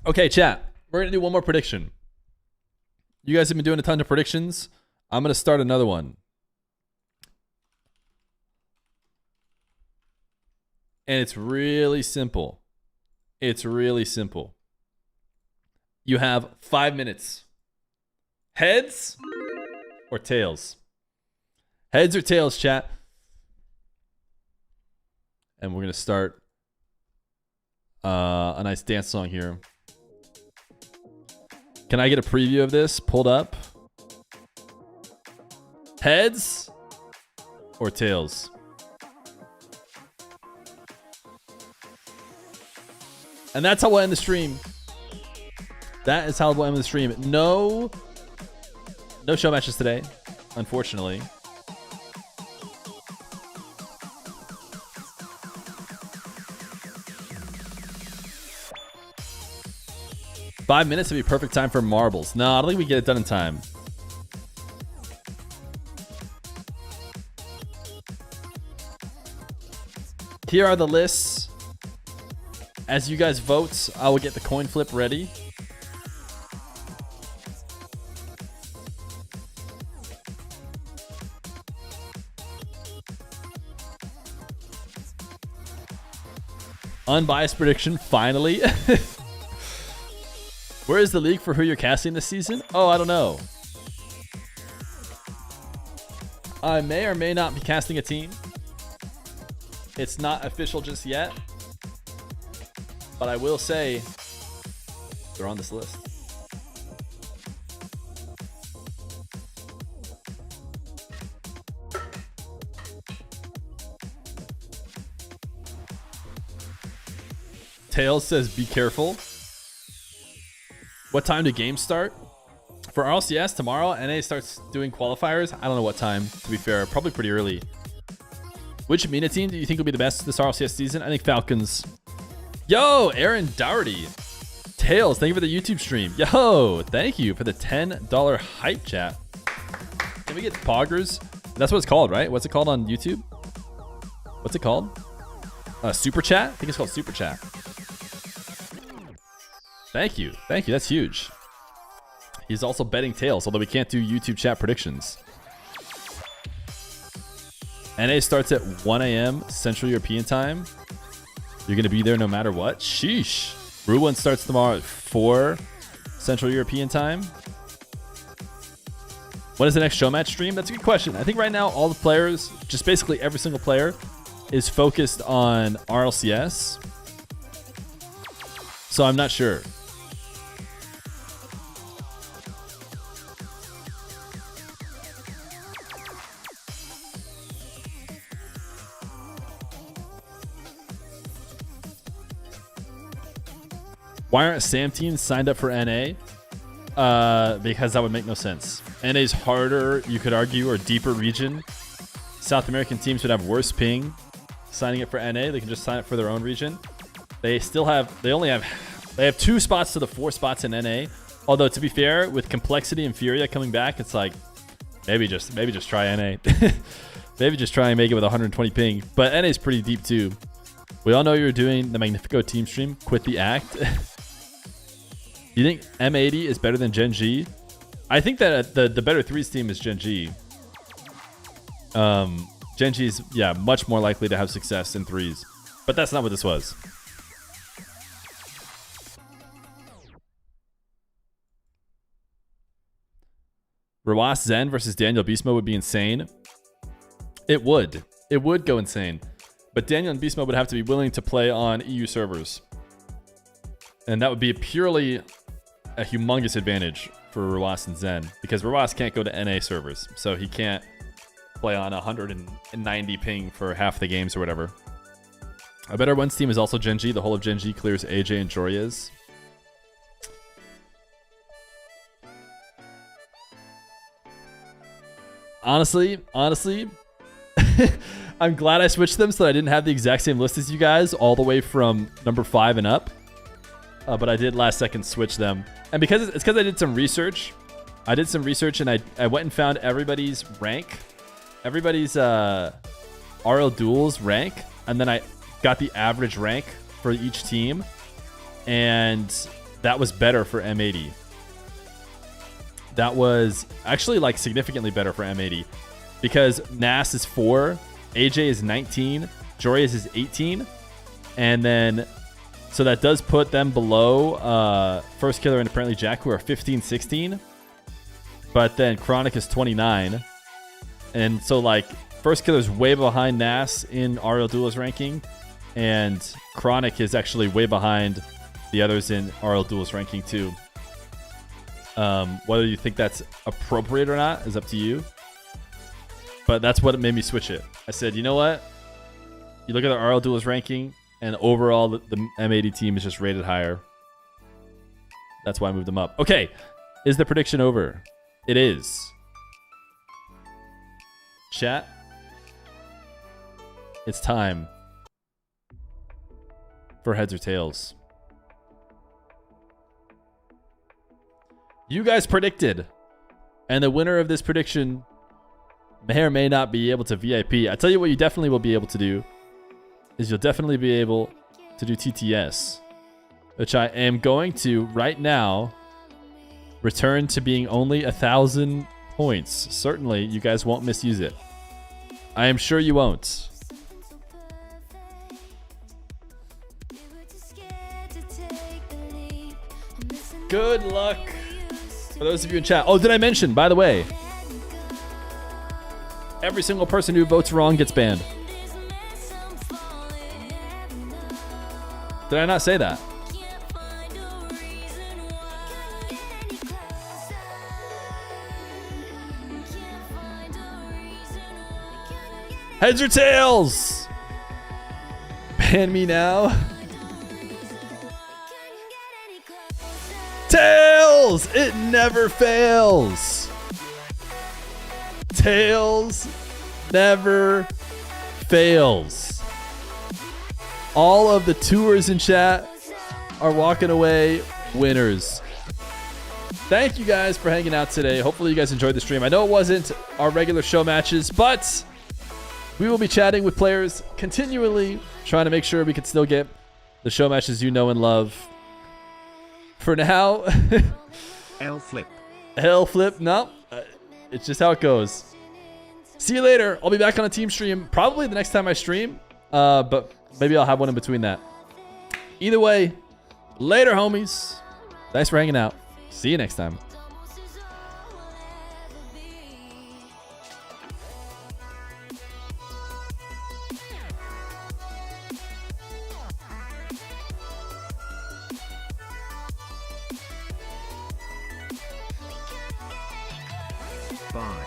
Okay, chat. We're going to do one more prediction. You guys have been doing a ton of predictions. I'm going to start another one. And it's really simple. It's really simple. You have 5 minutes. Heads or tails? Heads or tails, chat? And we're going to start a nice dance song here. Can I get a preview of this pulled up? Heads or tails? And that's how we'll end the stream. That is how we'll end the stream. No show matches today, unfortunately. 5 minutes would be perfect time for marbles. No, I don't think we get it done in time. Here are the lists. As you guys vote, I will get the coin flip ready. Unbiased prediction, finally. Where is the league for who you're casting this season? Oh, I don't know. I may or may not be casting a team. It's not official just yet. But I will say they're on this list. Tails says, be careful. What time do games start? For RLCS tomorrow, NA starts doing qualifiers. I don't know what time, to be fair. Probably pretty early. Which MENA team do you think will be the best this RLCS season? I think Falcons. Yo, Aaron Dougherty. Tails, thank you for the YouTube stream. Yo, thank you for the $10 hype chat. Can we get poggers? That's what it's called, right? What's it called on YouTube? What's it called? Super chat? I think it's called super chat. Thank you. Thank you. That's huge. He's also betting tails, although we can't do YouTube chat predictions. NA starts at 1 a.m. Central European time. You're going to be there no matter what? Sheesh. Brew 1 starts tomorrow at 4 Central European time. When is the next show match stream? That's a good question. I think right now all the players, just basically every single player, is focused on RLCS. So I'm not sure. Why aren't SAM teams signed up for NA? Because that would make no sense. NA's harder, you could argue, or deeper region. South American teams would have worse ping signing up for NA. They can just sign up for their own region. They have 2 spots to the 4 spots in NA. Although to be fair, with Complexity and Furia coming back, it's like maybe just try NA. Maybe just try and make it with 120 ping. But NA is pretty deep too. We all know you're doing the Magnifico team stream. Quit the act. You think M80 is better than Gen G? I think that the better threes team is Gen G. Gen G is, yeah, much more likely to have success in threes. But that's not what this was. Rawas Zen versus Daniel Beastmo would be insane. It would. It would go insane. But Daniel and Beastmo would have to be willing to play on EU servers. And that would be purely a humongous advantage for Rawas and Zen. Because Rawas can't go to NA servers. So he can't play on 190 ping for half the games or whatever. A better ones team is also Gen G. The whole of Gen G clears AJ and Joria's. Honestly, I'm glad I switched them so that I didn't have the exact same list as you guys all the way from number 5 and up. But I did last second switch them. And because it's because I did some research. I did some research and I went and found everybody's rank. Everybody's RL Duels rank. And then I got the average rank for each team. And that was better for M80. That was actually like significantly better for M80. Because Nas is 4, AJ is 19, Joria's is 18. And then, so that does put them below First Killer and apparently Jack, who are 15, 16. But then Chronic is 29. And so like First Killer's way behind Nas in RL Duel's ranking. And Chronic is actually way behind the others in RL Duel's ranking too. Whether you think that's appropriate or not is up to you. But that's what made me switch it. I said, you know what? You look at the RL Duel's ranking, and overall, the M80 team is just rated higher. That's why I moved them up. Okay, is the prediction over? It is. Chat, it's time for heads or tails. you guys predicted. And the winner of this prediction may or may not be able to VIP. I tell you what you definitely will be able to do is you'll definitely be able to do TTS, which I am going to right now return to being only 1,000 points. Certainly, you guys won't misuse it. I am sure you won't. Good luck for those of you in chat. Oh, did I mention, by the way, every single person who votes wrong gets banned. Did I not say that? Heads or tails? Ban me now. Tails! It never fails. Tails never fails. All of the tours in chat are walking away winners. Thank you guys for hanging out today. Hopefully you guys enjoyed the stream. I know it wasn't our regular show matches, but we will be chatting with players continually, trying to make sure we can still get the show matches you know and love. For now, L flip. Hell flip. No, it's just how it goes. See you later. I'll be back on a team stream probably the next time I stream, but maybe I'll have one in between that. Either way, later, homies. Thanks for hanging out. See you next time. Bye.